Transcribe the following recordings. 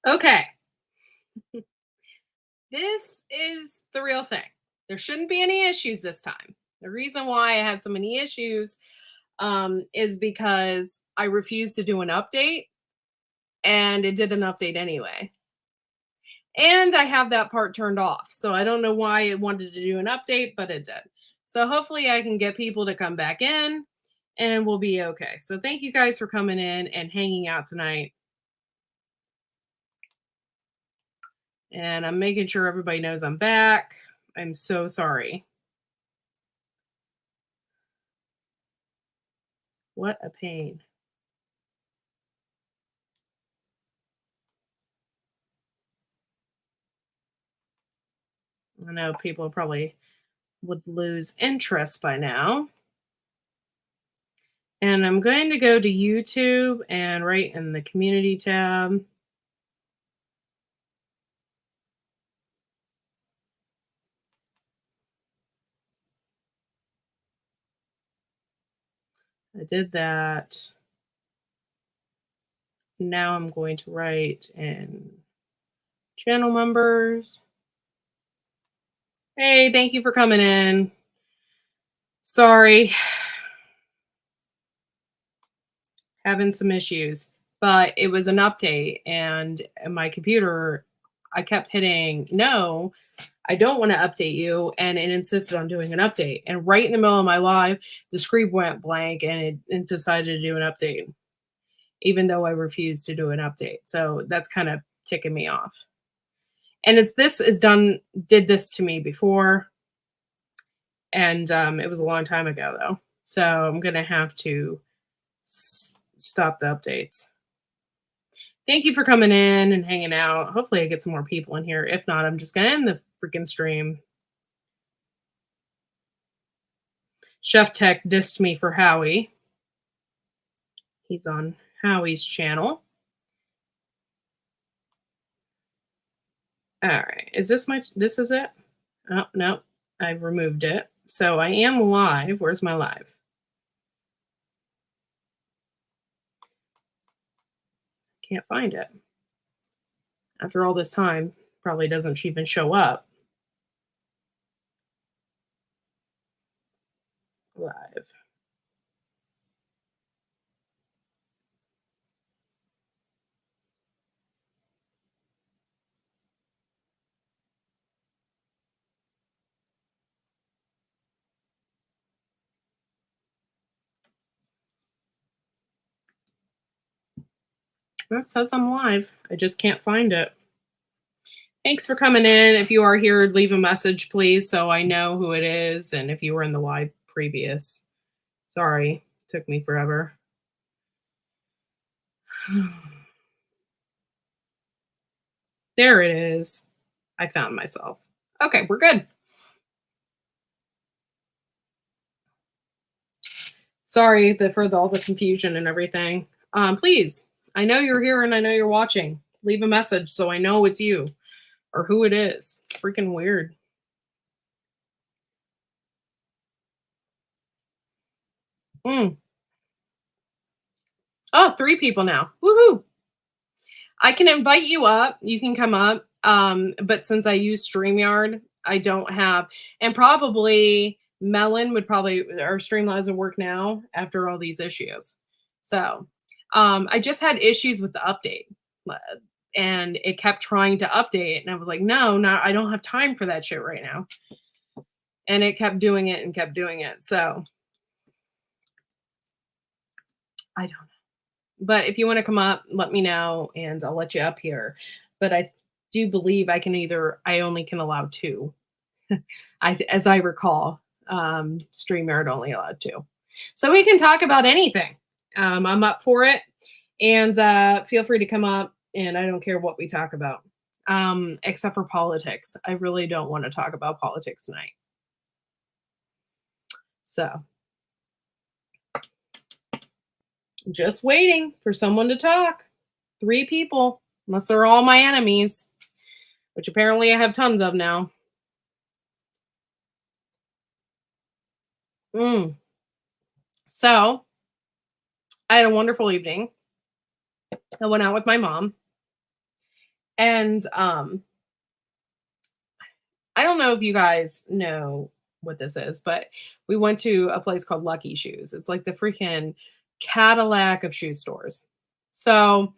Okay, this is the real thing. There shouldn't be any issues this time. The reason why I had so many issues is because I refused to do an update and it did an update anyway. And I have that part turned off. So I don't know why it wanted to do an update, but it did. So hopefully I can get people to come back in and we'll be okay. So thank you guys for coming in and hanging out tonight. And I'm making sure everybody knows I'm back. I'm so sorry. What a pain. I know people probably would lose interest by now. And I'm going to go to YouTube and right in the community tab. I did that. Now I'm going to write in channel members. Hey, thank you for coming in. Sorry, having some issues, but it was an update and my computer, I kept hitting no, I don't want to update you. And it insisted on doing an update. And right in the middle of my live, the screen went blank and it decided to do an update, even though I refused to do an update. So that's kind of ticking me off. And it's this is done, did this to me before. And it was a long time ago, though. So I'm going to have to stop the updates. Thank you for coming in and hanging out. Hopefully, I get some more people in here. If not, I'm just going to end the freaking stream. Chef Tech dissed me for Howie. He's on Howie's channel. All right. Is this this is it? Oh, no. I've removed it. So I am live. Where's my live? Can't find it. After all this time, probably doesn't even show up. Live. That says I'm live. I just can't find it. Thanks for coming in. If you are here, leave a message, please, so I know who it is and if you were in the live previous. Sorry, took me forever. There it is. I found myself. Okay, we're good. Sorry for all the confusion and everything. Please, I know you're here and I know you're watching. Leave a message so I know it's you or who it is. It's freaking weird. Oh, 3 people now. Woohoo! I can invite you up. You can come up. But since I use StreamYard, I don't have, and probably Melon would probably, our Streamlabs would work now after all these issues. So I just had issues with the update uh, and it kept trying to update. And I was like, no, I don't have time for that shit right now. And it kept doing it and kept doing it. So I don't know. But if you want to come up, let me know and I'll let you up here. But I do believe I only can allow 2. As I recall, StreamYard only allowed 2. So we can talk about anything. I'm up for it. And feel free to come up and I don't care what we talk about. Except for politics. I really don't want to talk about politics tonight. So just waiting for someone to talk. 3 people, unless they're all my enemies, which apparently I have tons of now. So I had a wonderful evening. I went out with my mom And I don't know if you guys know what this is, but we went to a place called Lucky Shoes. It's like the freaking Cadillac of shoe stores. So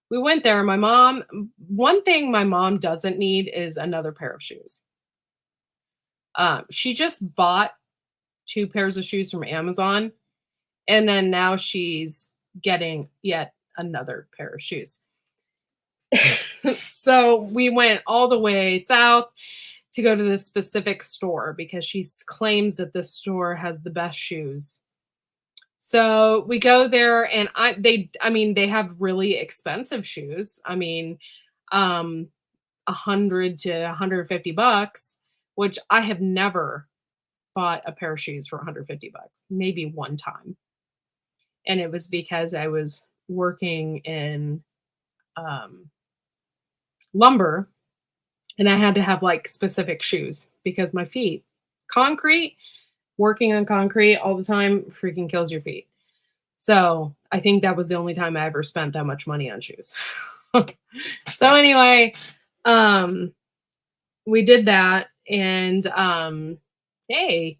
we went there. My mom, one thing my mom doesn't need is another pair of shoes. She just bought two pairs of shoes from Amazon, and then now she's getting yet another pair of shoes. So we went all the way south to go to this specific store because she claims that this store has the best shoes. So we go there and I mean they have really expensive shoes. I mean, 100 to 150 bucks, which I have never bought a pair of shoes for 150 bucks. Maybe one time. And it was because I was working in um lumber, and I had to have like specific shoes because my feet, concrete, working on concrete all the time freaking kills your feet. So I think that was the only time I ever spent that much money on shoes. So anyway, um, we did that, and hey,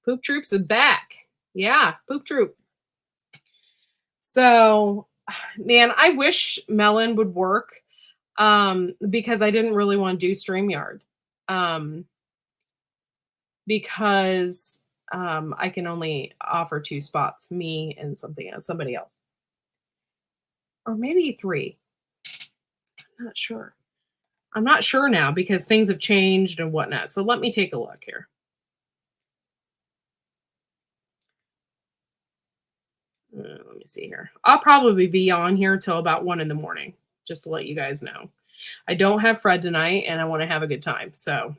Poop Troops is back. Yeah, Poop Troop. So, man, I wish Melon would work because I didn't really want to do StreamYard. Um, because I can only offer two spots, me and somebody else, or maybe three. I'm not sure. I'm not sure now because things have changed and whatnot. So let me take a look here. Let me see here. I'll probably be on here till about 1 in the morning, just to let you guys know. I don't have Fred tonight, and I want to have a good time. So,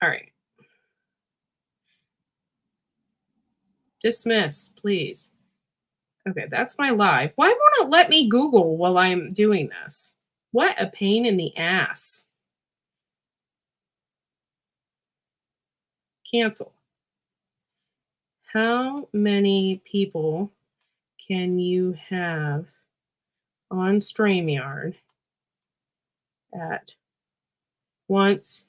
all right. Dismiss, please. Okay, that's my live. Why won't it let me Google while I'm doing this? What a pain in the ass. Cancel. How many people can you have on StreamYard at once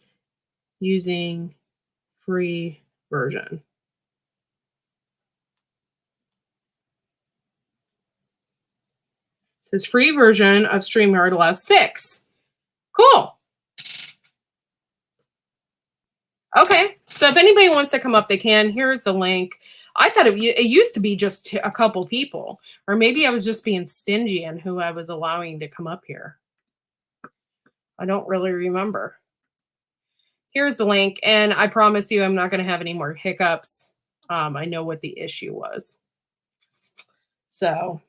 using free version? It says free version of StreamYard allows 6. Cool. Okay. So if anybody wants to come up, they can. Here's the link. I thought it used to be just a couple people, or maybe I was just being stingy in who I was allowing to come up here. I don't really remember. Here's the link, and I promise you I'm not going to have any more hiccups. I know what the issue was. So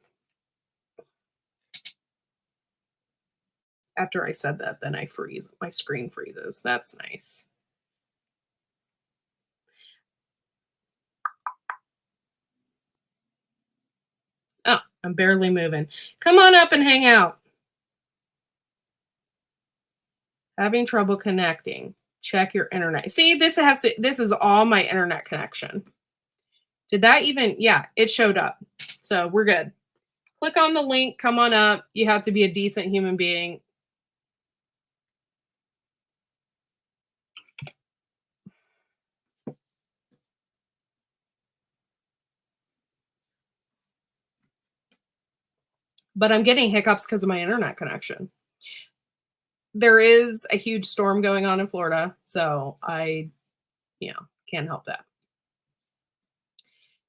after I said that, then I freeze. My screen freezes. That's nice. Oh, I'm barely moving. Come on up and hang out. Having trouble connecting. Check your internet. See, this is all my internet connection. Did that even? Yeah, it showed up. So we're good. Click on the link. Come on up. You have to be a decent human being. But I'm getting hiccups because of my internet connection. There is a huge storm going on in Florida, so I, can't help that.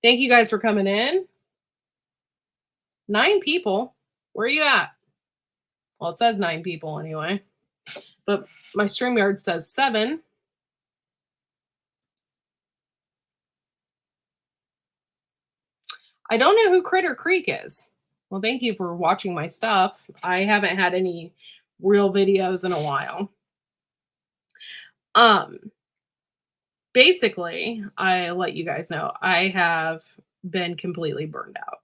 Thank you guys for coming in. 9 people. Where are you at? Well, it says 9 people anyway, but my StreamYard says 7. I don't know who Critter Creek is. Well, thank you for watching my stuff. I haven't had any real videos in a while. Basically, I let you guys know I have been completely burned out.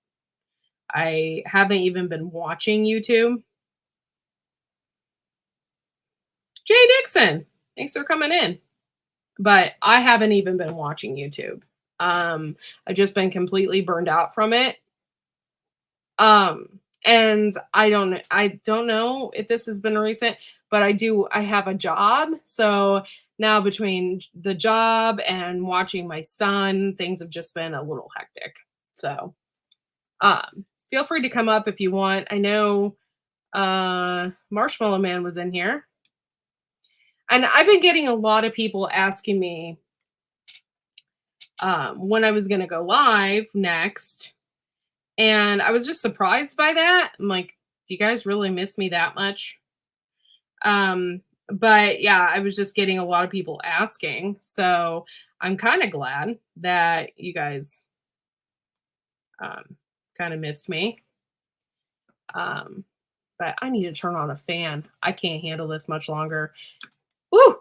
I haven't even been watching YouTube. Jay Dixon, thanks for coming in. But I haven't even been watching YouTube. I've just been completely burned out from it. And I don't know if this has been recent, but I have a job. So now between the job and watching my son, things have just been a little hectic. So feel free to come up if you want. I know Marshmallow Man was in here. And I've been getting a lot of people asking me when I was going to go live next. And I was just surprised by that. I'm like, do you guys really miss me that much? But yeah, I was just getting a lot of people asking. So I'm kind of glad that you guys kind of missed me. But I need to turn on a fan. I can't handle this much longer. Woo!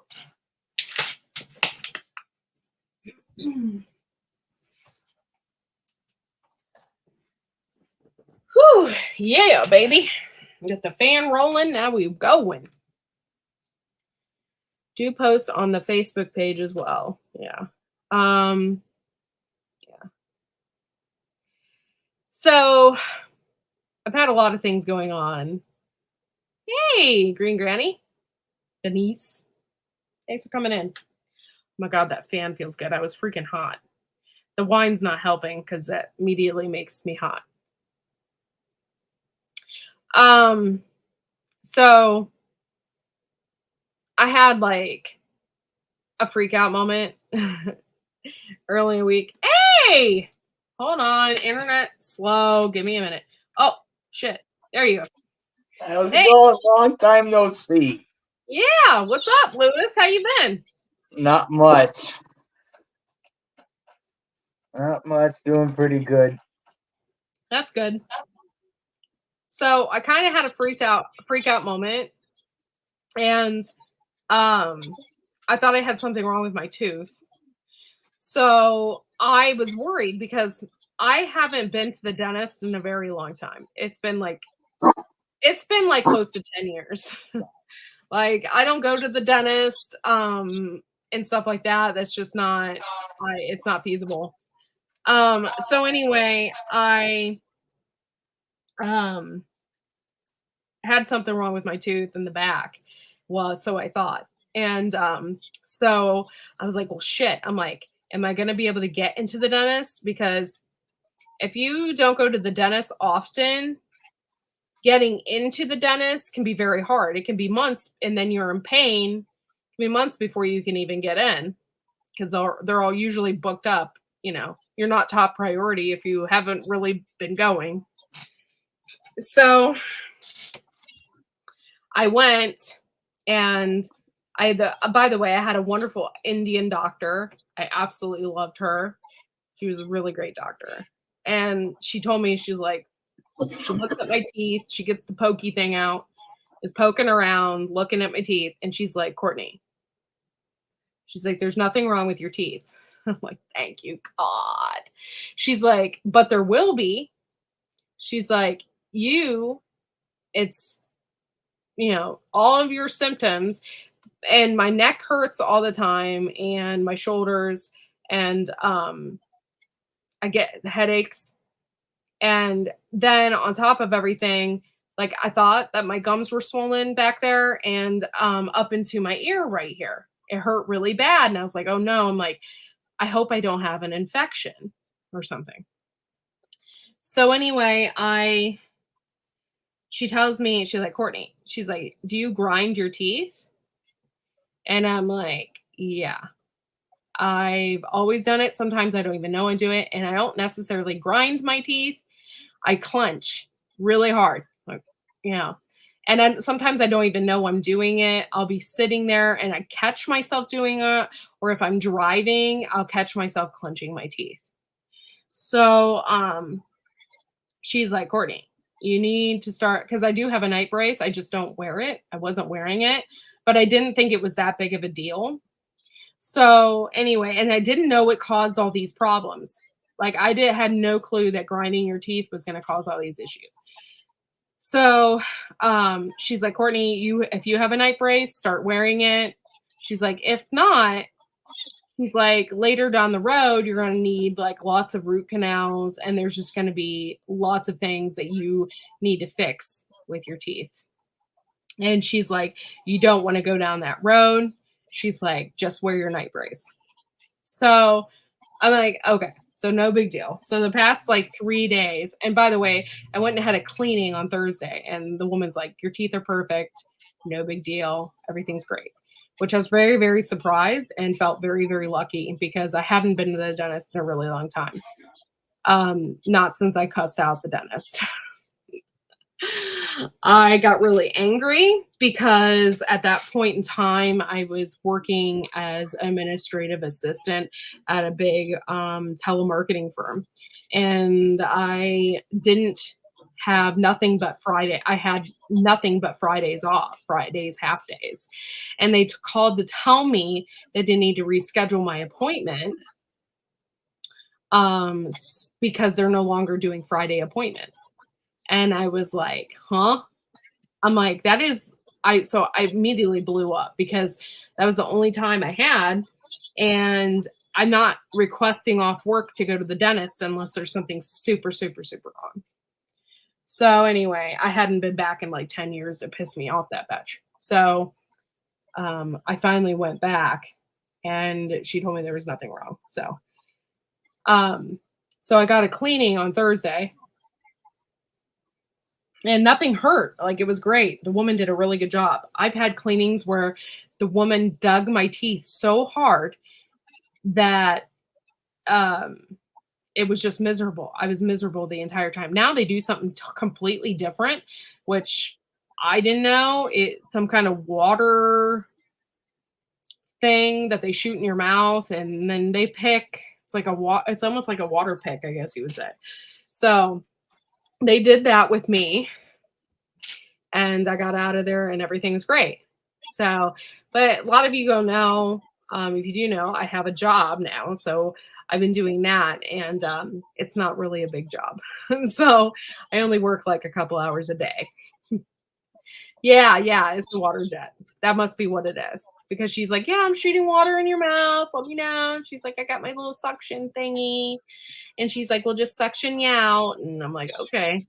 Whew, yeah, baby. Get the fan rolling. Now we going. Do post on the Facebook page as well. Yeah. Yeah. So I've had a lot of things going on. Hey, Green Granny. Denise. Thanks for coming in. Oh my God, that fan feels good. I was freaking hot. The wine's not helping because that immediately makes me hot. So I had like a freak out moment early in the week. Hey, hold on, internet slow. Give me a minute. Oh shit, there you go. How's it going? Long time no see. Yeah, what's up, Lewis? How you been? Not much. Not much. Doing pretty good. That's good. So I kind of had a freak out moment, and I thought I had something wrong with my tooth. So I was worried because I haven't been to the dentist in a very long time. It's been like close to 10 years. Like I don't go to the dentist and stuff like that. That's just not it's not feasible. So anyway, I had something wrong with my tooth in the back. Well, so I thought. And so I was like, well, shit. I'm like, am I going to be able to get into the dentist? Because if you don't go to the dentist often, getting into the dentist can be very hard. It can be months and then you're in pain. It can be months before you can even get in because they're all usually booked up. You know, you're not top priority if you haven't really been going. So I went and by the way, I had a wonderful Indian doctor. I absolutely loved her. She was a really great doctor. And she told me, she's like, she looks at my teeth, she gets the pokey thing out, is poking around, looking at my teeth, and she's like, Courtney, she's like, there's nothing wrong with your teeth. I'm like, thank you, God. She's like, but there will be. She's like, it's, all of your symptoms, and my neck hurts all the time, and my shoulders, and I get headaches. And then on top of everything, like I thought that my gums were swollen back there and up into my ear right here. It hurt really bad. And I was like, oh no. I'm like, I hope I don't have an infection or something. So anyway, she tells me, she's like, Courtney, she's like, do you grind your teeth? And I'm like, yeah. I've always done it. Sometimes I don't even know I do it. And I don't necessarily grind my teeth. I clench really hard, like, and then sometimes I don't even know I'm doing it. I'll be sitting there and I catch myself doing it. Or if I'm driving, I'll catch myself clenching my teeth. So she's like, Courtney, you need to start, because I do have a night brace. I just don't wear it. I wasn't wearing it, but I didn't think it was that big of a deal. So anyway, and I didn't know it caused all these problems. Like had no clue that grinding your teeth was going to cause all these issues. So she's like, Courtney, if you have a night brace, start wearing it. She's like, if not, he's like, later down the road, you're going to need like lots of root canals, and there's just going to be lots of things that you need to fix with your teeth. And she's like, you don't want to go down that road. She's like, just wear your night brace. So I'm like, okay, so no big deal. So the past like 3 days, and by the way, I went and had a cleaning on Thursday, and the woman's like, your teeth are perfect, no big deal, everything's great. Which I was very, very surprised and felt very, very lucky because I hadn't been to the dentist in a really long time. Not since I cussed out the dentist. I got really angry because at that point in time, I was working as administrative assistant at a big telemarketing firm. And I didn't have nothing but Friday. I had nothing but Fridays off, Fridays, half days. And they called to tell me that they need to reschedule my appointment because they're no longer doing Friday appointments. And I was like, huh? I'm like, so I immediately blew up because that was the only time I had. And I'm not requesting off work to go to the dentist unless there's something super, super, super wrong. So anyway, I hadn't been back in like 10 years. It pissed me off that much. So I finally went back and she told me there was nothing wrong. So I got a cleaning on Thursday. And nothing hurt. Like, it was great. The woman did a really good job. I've had cleanings where the woman dug my teeth so hard that it was just miserable. I was miserable the entire time. Now they do something completely different, which I didn't know. It's some kind of water thing that they shoot in your mouth, and then they pick. It's like it's almost like a water pick, I guess you would say. So they did that with me, and I got out of there, and everything's great. So, but a lot of you don't know, if you do know, I have a job now. So I've been doing that, and it's not really a big job. So I only work like a couple hours a day. Yeah, it's the water jet. That must be what it is. Because she's like, yeah, I'm shooting water in your mouth. Let me know. She's like, I got my little suction thingy. And she's like, we'll just suction you out. And I'm like, okay.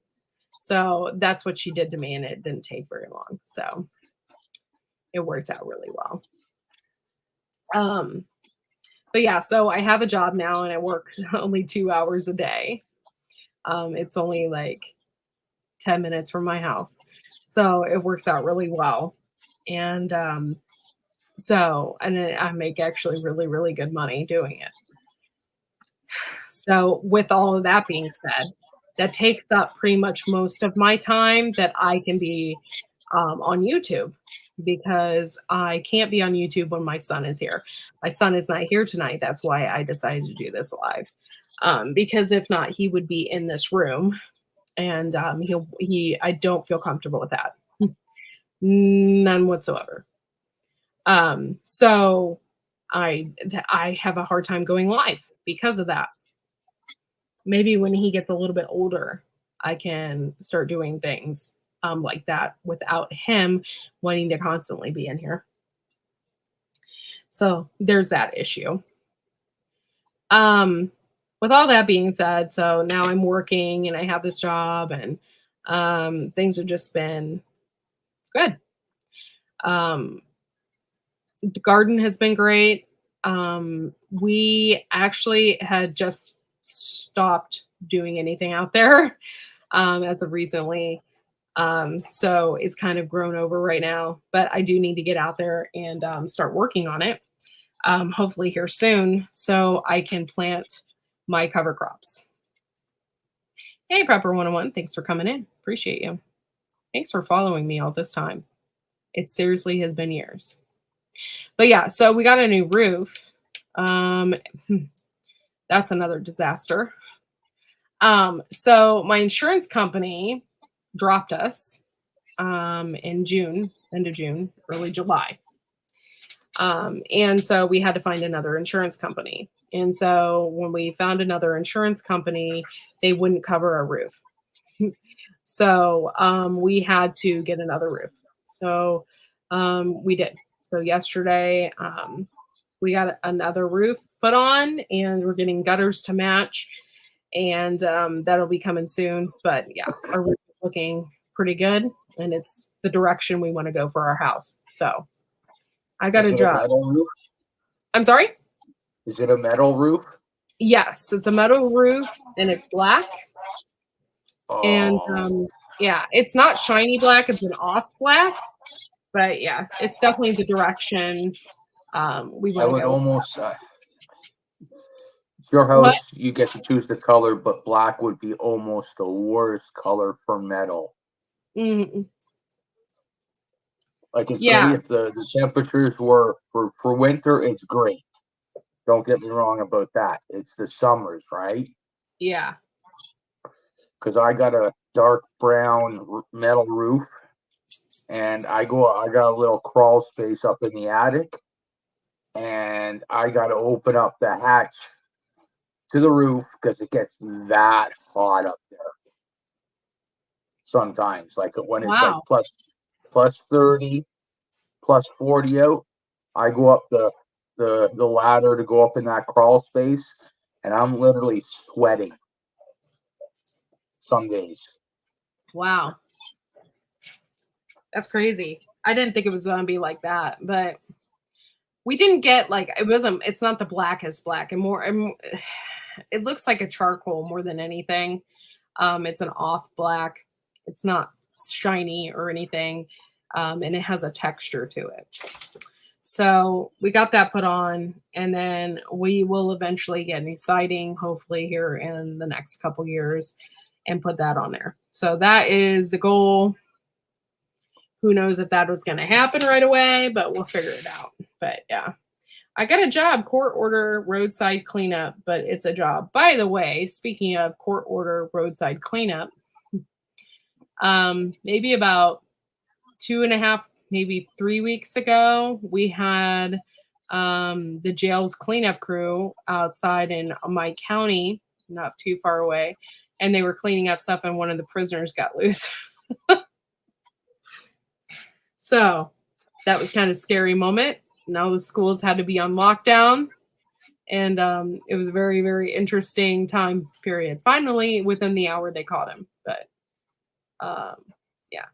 So that's what she did to me, and it didn't take very long. So it worked out really well. But yeah, so I have a job now, and I work only 2 hours a day. It's only like 10 minutes from my house. So it works out really well. And and I make actually really, really good money doing it. So with all of that being said, that takes up pretty much most of my time that I can be on YouTube, because I can't be on YouTube when my son is here. My son is not here tonight. That's why I decided to do this live. Because if not, he would be in this room, and I don't feel comfortable with that. None whatsoever. So I have a hard time going live because of that. Maybe when he gets a little bit older, I can start doing things like that without him wanting to constantly be in here. So there's that issue. With all that being said, so now I'm working and I have this job, and things have just been good. The garden has been great. We actually had just stopped doing anything out there as of recently. So it's kind of grown over right now, but I do need to get out there and start working on it. Hopefully here soon, so I can plant my cover crops. Hey, Prepper 101, thanks for coming in. Appreciate you. Thanks for following me all this time. It seriously has been years. But yeah, so we got a new roof. That's another disaster. So my insurance company dropped us in June, end of June, early July. And so we had to find another insurance company. And so when we found another insurance company, they wouldn't cover our roof. So we had to get another roof. So we did. So yesterday, we got another roof put on, and we're getting gutters to match, and that'll be coming soon. But yeah, our roof is looking pretty good, and it's the direction we want to go for our house. So I got Is a it job. metal roof? I'm sorry? Is it a metal roof? Yes, it's a metal roof and it's black. And Oh, yeah, it's not shiny black, it's an off black. But yeah, it's definitely the direction we I want to would go. almost. It's your What? house. You get to choose the color, but black would be almost the worst color for metal. Mm, Like it's yeah, great if the temperatures were for winter. It's great. Don't get me wrong about that. It's the summers, right? yeah. Because I got a dark brown metal roof, and I got a little crawl space up in the attic, and I got to open up the hatch to the roof because it gets that hot up there. Sometimes, like when it's like Wow. plus 30, plus 40 out, I go up the ladder to go up in that crawl space, and I'm literally sweating some days. Wow. That's crazy. I didn't think it was gonna be like that, but we didn't get like it's not the blackest black and more it looks like a charcoal more than anything. It's an off black. It's not shiny or anything. And it has a texture to it. So we got that put on, and then we will eventually get new siding, hopefully here in the next couple years, and put that on there. So that is the goal. Who knows if that was going to happen right away, but we'll figure it out. But yeah, I got a job, court order roadside cleanup, but it's a job. By the way, speaking of court order roadside cleanup, maybe about 2.5, maybe 3 weeks ago, we had the jail's cleanup crew outside in my county, not too far away, and they were cleaning up stuff, and one of the prisoners got loose. So that was kind of a scary moment. Now the schools had to be on lockdown, and it was a very, very interesting time period. Finally, within the hour, they caught him, but yeah,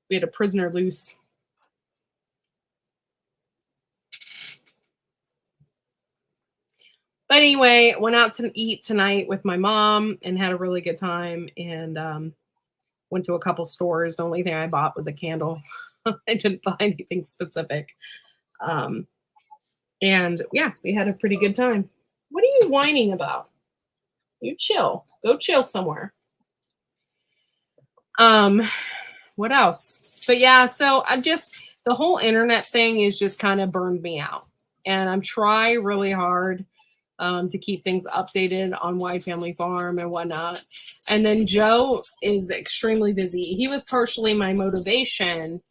we had a prisoner loose. But anyway, went out to eat tonight with my mom and had a really good time, and went to a couple stores. The only thing I bought was a candle. I didn't buy anything specific. And yeah, we had a pretty good time. What are you whining about? You chill. Go chill somewhere. What else? But yeah, so the whole internet thing is just kind of burned me out. And I'm trying really hard to keep things updated on Wide Family Farm and whatnot. And then Joe is extremely busy. He was partially my motivation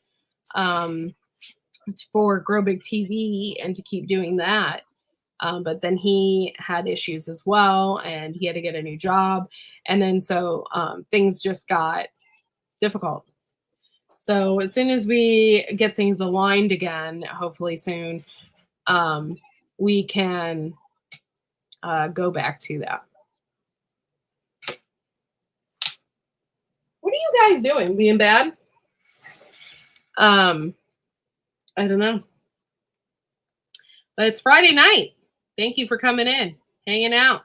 for Grow Big TV and to keep doing that. But then he had issues as well, and he had to get a new job. And then so things just got difficult. So as soon as we get things aligned again, hopefully soon, we can go back to that. What are you guys doing? Being bad? I don't know. But it's Friday night. Thank you for coming in, hanging out.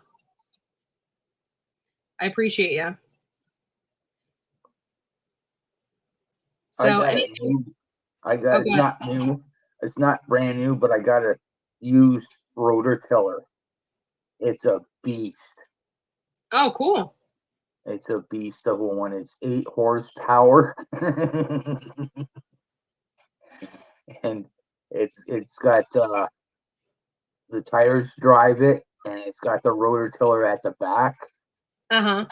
I appreciate you. So it's not new. It's not brand new, but I got a used rotor tiller. It's a beast. Oh, cool. It's a beast of one. It's 8 horsepower. And it's got the tires drive it, and it's got the rotor tiller at the back. Uh-huh.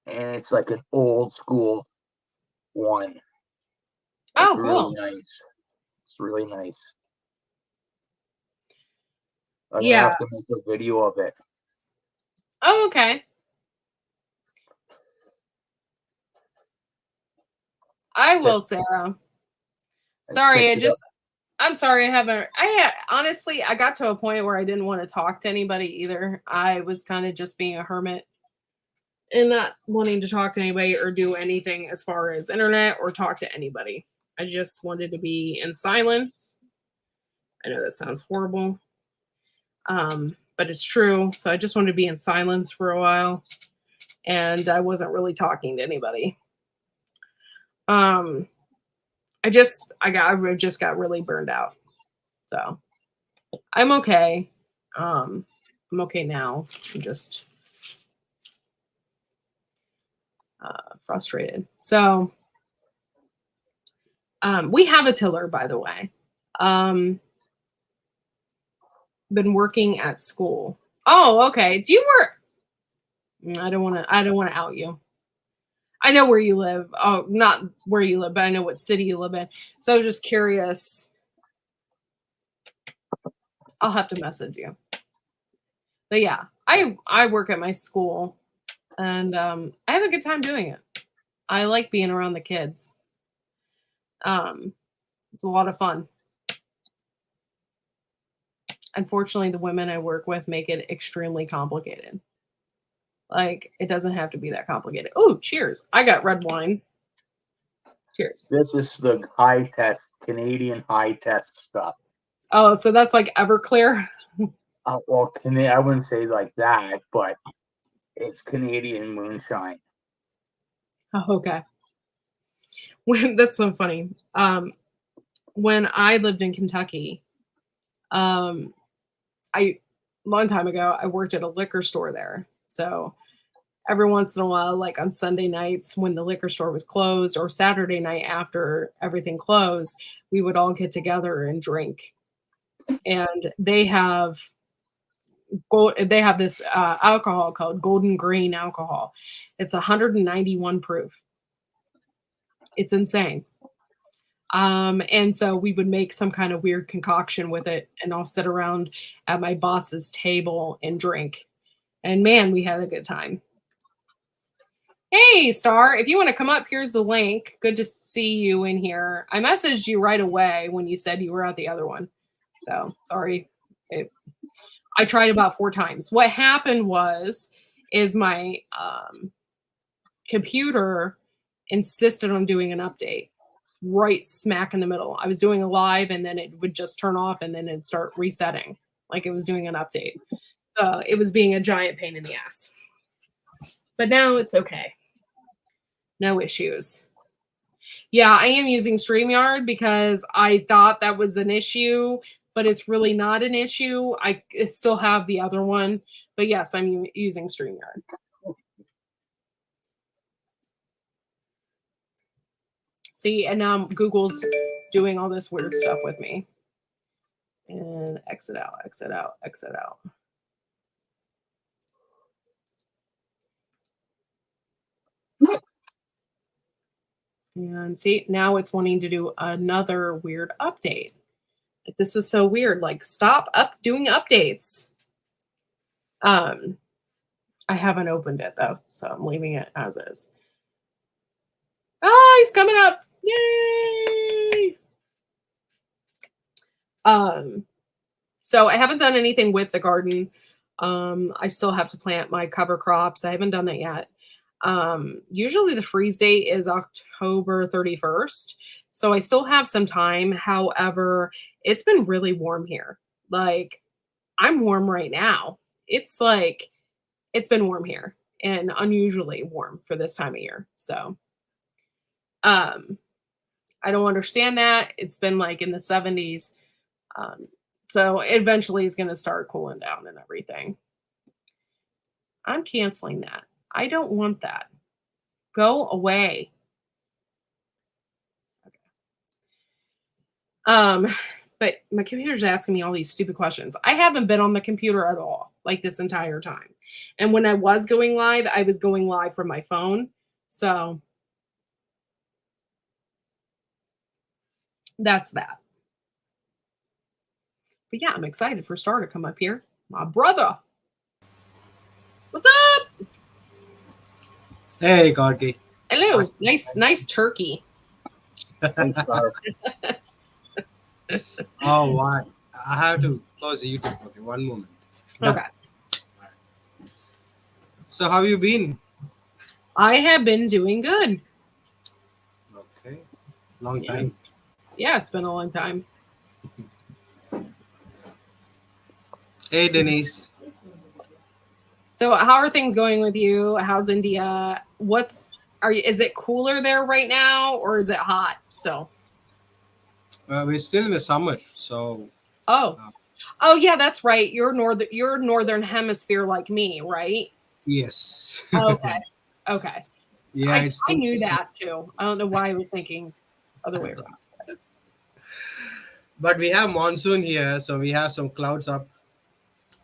And it's like an old school one. Oh, really cool. Nice. It's really nice. I'm gonna have to make a video of it. Oh, okay. I will, Sarah. Sorry, I'm sorry. Honestly, I got to a point where I didn't want to talk to anybody either. I was kind of just being a hermit and not wanting to talk to anybody or do anything as far as internet or talk to anybody. I just wanted to be in silence. I know that sounds horrible, but it's true. So I just wanted to be in silence for a while, and I wasn't really talking to anybody. I just got really burned out. So I'm okay. I'm okay now. I'm just frustrated. So we have a tiller, by the way. Been working at school. Oh, okay. Do you work? I don't want to out you. I know where you live. Oh, not where you live, but I know what city you live in. So I was just curious. I'll have to message you. But yeah, I work at my school, and I have a good time doing it. I like being around the kids. It's a lot of fun. Unfortunately, the women I work with make it extremely complicated. Like, it doesn't have to be that complicated. Oh, cheers. I got red wine. Cheers. This is the high test, Canadian high test stuff. Oh, so that's like Everclear? Well, I wouldn't say like that, but it's Canadian moonshine. Oh, okay. That's so funny. When I lived in Kentucky, long time ago, I worked at a liquor store there. So every once in a while, like on Sunday nights when the liquor store was closed or Saturday night after everything closed, we would all get together and drink. And they have this alcohol called Golden Grain alcohol. It's 191 proof. It's insane. And so we would make some kind of weird concoction with it, and I'll sit around at my boss's table and drink. And man, we had a good time. Hey, Star, if you want to come up, here's the link. Good to see you in here. I messaged you right away when you said you were at the other one. So sorry. I tried about 4 times. What happened is my computer insisted on doing an update right smack in the middle. I was doing a live and then it would just turn off and then it'd start resetting like it was doing an update. So it was being a giant pain in the ass. But now it's okay. No issues. Yeah, I am using StreamYard because I thought that was an issue, but it's really not an issue. I still have the other one. But yes, I'm using StreamYard. See, and now Google's doing all this weird stuff with me. And exit out, exit out, exit out. And see, now it's wanting to do another weird update. Like, this is so weird. Like, stop doing updates. I haven't opened it though, so I'm leaving it as is. Oh, he's coming up. Yay! So I haven't done anything with the garden. I still have to plant my cover crops. I haven't done that yet. Usually the freeze date is October 31st. So I still have some time. However, it's been really warm here. Like, I'm warm right now. It's been warm here and unusually warm for this time of year. So, I don't understand that. It's been like in the 70s. So eventually it's going to start cooling down and everything. I'm canceling that. I don't want that. Go away. Okay. But my computer's asking me all these stupid questions. I haven't been on the computer at all, like this entire time. And when I was going live, I was going live from my phone. So that's that. But yeah, I'm excited for Star to come up here. My brother. What's up? Hey, Gorgie. Hello. Nice turkey. Thanks, Star. Oh, what? I have to close the YouTube. Okay, one moment. Done. Okay. So, how you been? I have been doing good. Okay, long Yeah. time. Yeah, it's been a long time. Hey, Denise. So how are things going with you? How's India? Is it cooler there right now or is it hot still? We're still in the summer, so Oh. uh, Oh yeah, that's right. You're northern hemisphere like me, right? yes. Okay. Okay. Yeah, I it's I still. knew that too. I don't know why I was thinking other way around. But we have monsoon here, so we have some clouds up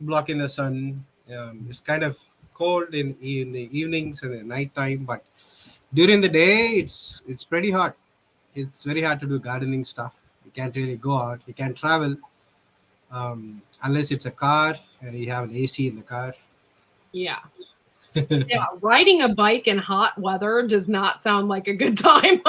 blocking the sun. It's kind of cold in the evenings and the night time, but during the day, it's pretty hot. It's very hard to do gardening stuff. You can't really go out. You can't travel unless it's a car and you have an AC in the car. Yeah. Yeah, riding a bike in hot weather does not sound like a good time.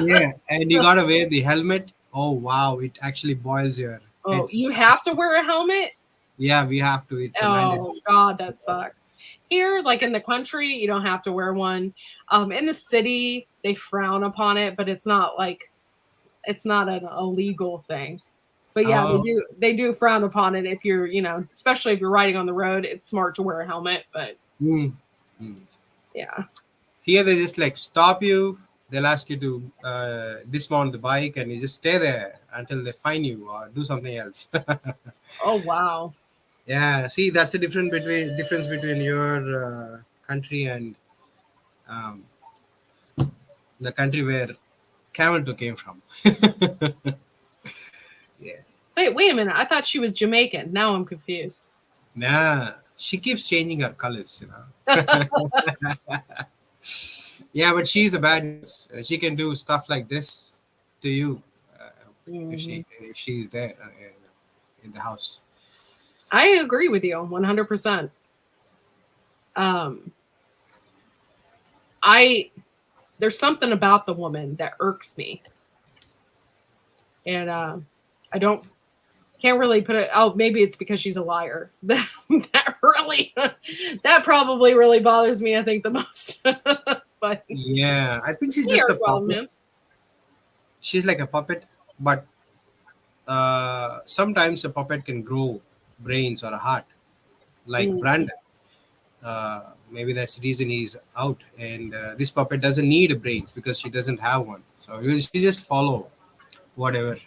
Yeah, and you gotta wear the helmet. Oh wow, it actually boils your Oh, head. you have to wear a helmet? Yeah, we have to. It's a Oh mandate. God, that sucks. Here, like in the country, you don't have to wear one. In the city, they frown upon it, but it's not an illegal thing. But yeah, Oh, they do frown upon it if you're, especially if you're riding on the road, it's smart to wear a helmet, but mm, mm. yeah. Here they just like stop you. They'll ask you to dismount the bike, and you just stay there until they fine you or do something else. Oh wow. Yeah, see, that's the difference between your country and um, the country where Camel 2 came from. Yeah. Wait a minute. I thought she was Jamaican. Now I'm confused. Nah, she keeps changing her colors, you know. Yeah, but she's a bad news. She can do stuff like this to you uh, Mhm. if she's there in the house. I agree with you 100%. Um, I there's something about the woman that irks me, and I don't can't really put it. Oh, maybe it's because she's a liar. That really that probably really bothers me. I think the most, but Yeah, I think she's here, just a well, puppet. man. She's like a puppet, but sometimes a puppet can grow brains or a heart, like Mm. Brandon. Maybe that's the reason he's out. And this puppet doesn't need a brains because she doesn't have one. So she just follow whatever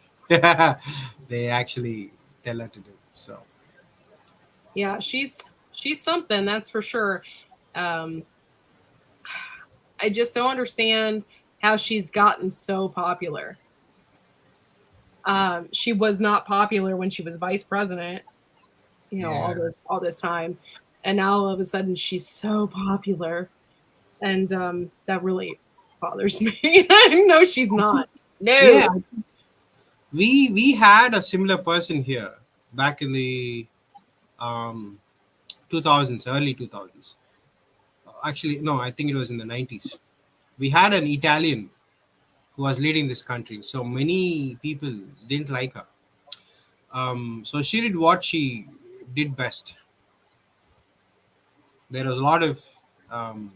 they actually tell her to do. So Yeah, she's something, that's for sure. Um, I just don't understand how she's gotten so popular. She was not popular when she was vice president, yeah, all this time, and now all of a sudden she's so popular, and that really bothers me. No, she's not. yeah. No. We had a similar person here back in the um, 2000s, early 2000s. Actually, no, I think it was in the 90s. We had an Italian who was leading this country. So many people didn't like her. So she did what she did best. There was a lot of um,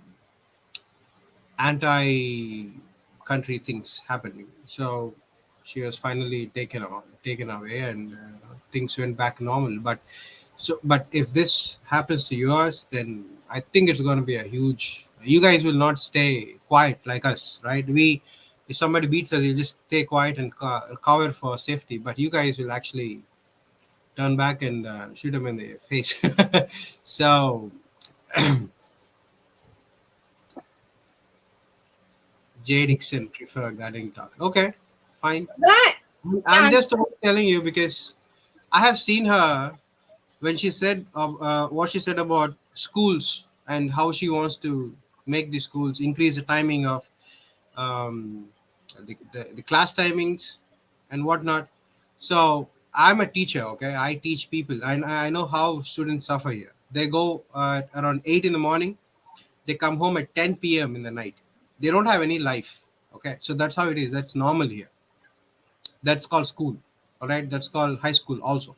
anti-country things happening. So she was finally taken away, and things went back normal. But if this happens to yours, then I think it's going to be a huge. You guys will not stay quiet like us, right? If somebody beats us, you just stay quiet and cover for safety. But you guys will actually turn back and shoot them in the face. So Jay Dixon prefer gardening talk. Okay, fine. That I'm yeah. just telling you because I have seen her when she said what she said about schools and how she wants to make the schools increase the timing of um, the class timings and whatnot. So I'm a teacher. Okay, I teach people. I know how students suffer here. They go around 8 in the morning. They come home at 10 p.m. in the night. They don't have any life. Okay, so that's how it is. That's normal here. That's called school. All right, that's called high school also.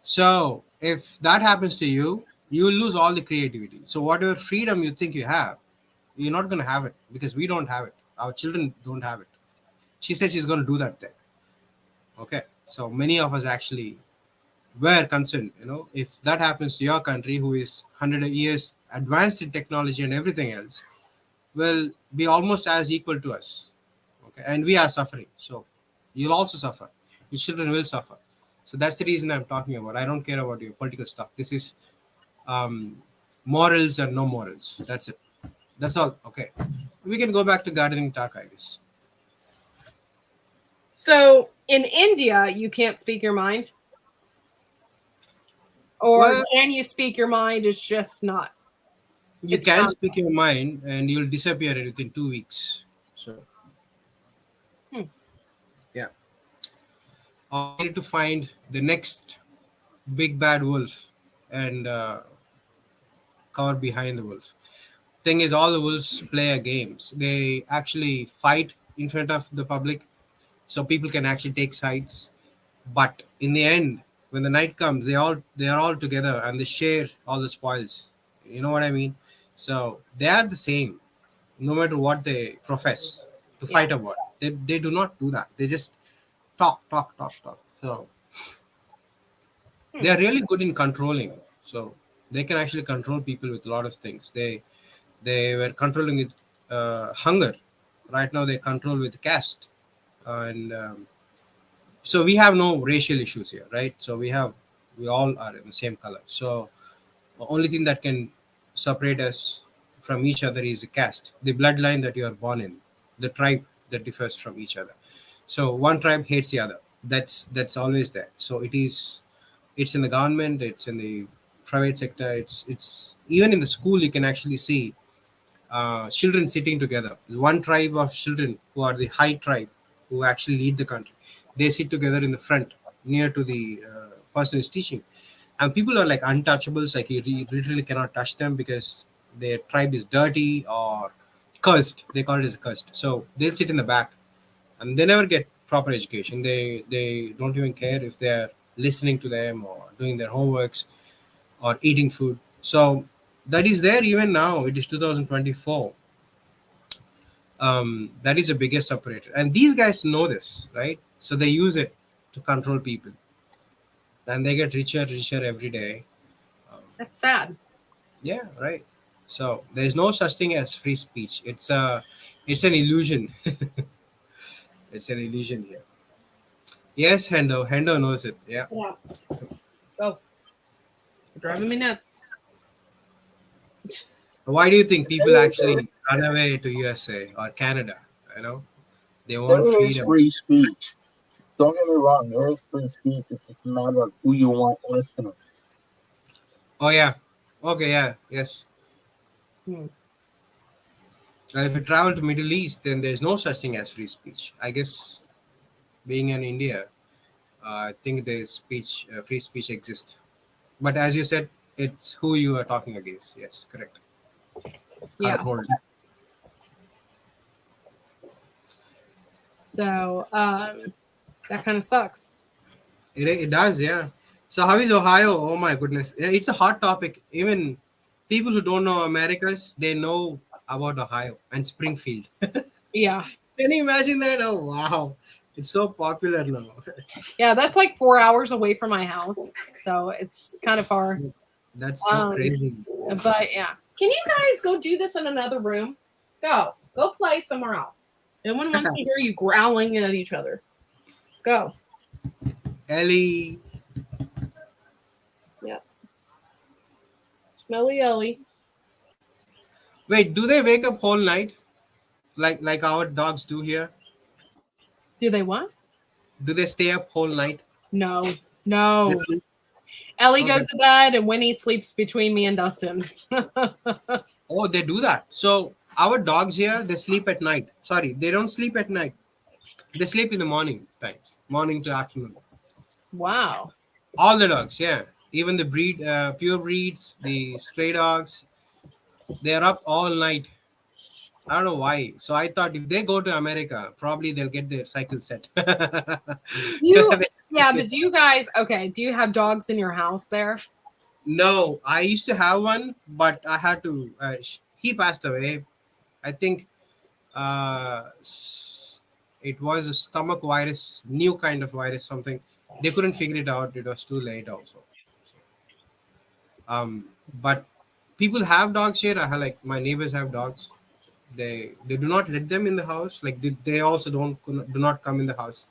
So if that happens to you, you will lose all the creativity. So whatever freedom you think you have, you're not going to have it because we don't have it. Our children don't have it. She says she's going to do that thing. Okay. So many of us actually were concerned, if that happens to your country, who is 100 years advanced in technology and everything else, will be almost as equal to us. Okay. And we are suffering. So you'll also suffer. Your children will suffer. So that's the reason I'm talking about. I don't care about your political stuff. This is um, morals and no morals. That's it. That's all. Okay. We can go back to gardening talk, I guess. So in India, you can't speak your mind, or Well, can you speak your mind? It's just not. you It's can not. speak your mind and you'll disappear within 2 weeks. So, Hmm. yeah. I need to find the next big bad wolf and cover behind the wolf. Thing is, all the wolves play a games. They actually fight in front of the public, so people can actually take sides. But in the end, when the night comes, they are all together and they share all the spoils. You know what I mean? So they are the same, no matter what they profess to Yeah. fight about. They do not do that. They just talk, talk, talk, talk. So they are really good in controlling. So they can actually control people with a lot of things. They were controlling with hunger. Right now they control with caste, and so we have no racial issues here, right? So we all are in the same color. So the only thing that can separate us from each other is the caste, the bloodline that you are born in, the tribe that differs from each other. So one tribe hates the other. That's always there. So it's in the government, it's in the private sector, it's even in the school. You can actually see children sitting together. One tribe of children who are the high tribe who actually lead the country. They sit together in the front, near to the person who's teaching, and people are like untouchables. Like you literally cannot touch them because their tribe is dirty or cursed. They call it as cursed. So they'll sit in the back, and they never get proper education. They don't even care if they're listening to them or doing their homeworks or eating food. So that is there even now. It is 2024. That is the biggest separator, and these guys know this, right? So they use it to control people, and they get richer every day. That's sad. Yeah, right. So there's no such thing as free speech. It's an illusion. It's an illusion here. Yes, Hendo knows it. Yeah. Yeah. Go. You're driving me nuts. Why do you think people actually run away to USA or Canada? You know, they want There is freedom. free speech. Don't get me wrong, there is free speech. It's just a matter of who you want listening. Oh yeah. Okay. Yeah. Yes. Hmm. If you travel to Middle East, then there's no such thing as free speech. I guess being in India, I think the free speech exists. But as you said, it's who you are talking against. Yes, correct. Yeah. Controlled. So that kind of sucks. It does, yeah. So how is Ohio? Oh my goodness, yeah, it's a hot topic. Even people who don't know Americas, they know about Ohio and Springfield. Yeah. Can you imagine that? Oh wow, it's so popular now. Yeah, that's like 4 hours away from my house. So it's kind of far. That's so crazy. But yeah. Can you guys go do this in another room? Go. Go play somewhere else. No one wants to hear you growling at each other. Go. Ellie, Yeah. Smelly Ellie. wait, do they wake up whole night like our dogs do here? Do they what? Do they stay up whole night? No. No. They sleep? Ellie Okay. goes to bed and Winnie sleeps between me and Dustin. Oh, they do that. So our dogs here, they sleep at night. Sorry, they don't sleep at night. They sleep in the morning times, morning to afternoon. Wow. All the dogs, yeah. Even the pure breeds, the stray dogs, they are up all night I don't know why. So I thought if they go to America, probably they'll get their cycle set. You, yeah, but do you guys, okay, do you have dogs in your house there? No, I used to have one, but I had to. He passed away. I think it was a stomach virus, new kind of virus, something. They couldn't figure it out. It was too late, also. But people have dogs here. I have, like, my neighbors have dogs. They do not let them in the house. Like, they also do not come in the house.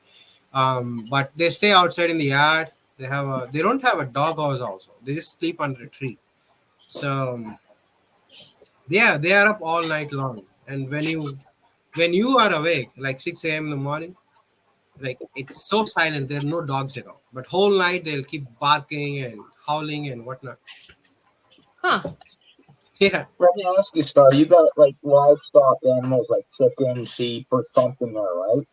But they stay outside in the yard. They don't have a dog house also. They just sleep under a tree. So yeah, they are up all night long. And when you are awake, like 6 a.m. in the morning, like, it's so silent. There are no dogs at all. But whole night they'll keep barking and howling and whatnot. Huh. Yeah, Let me ask you, Star. You got like livestock animals like chicken, sheep, or something there, right?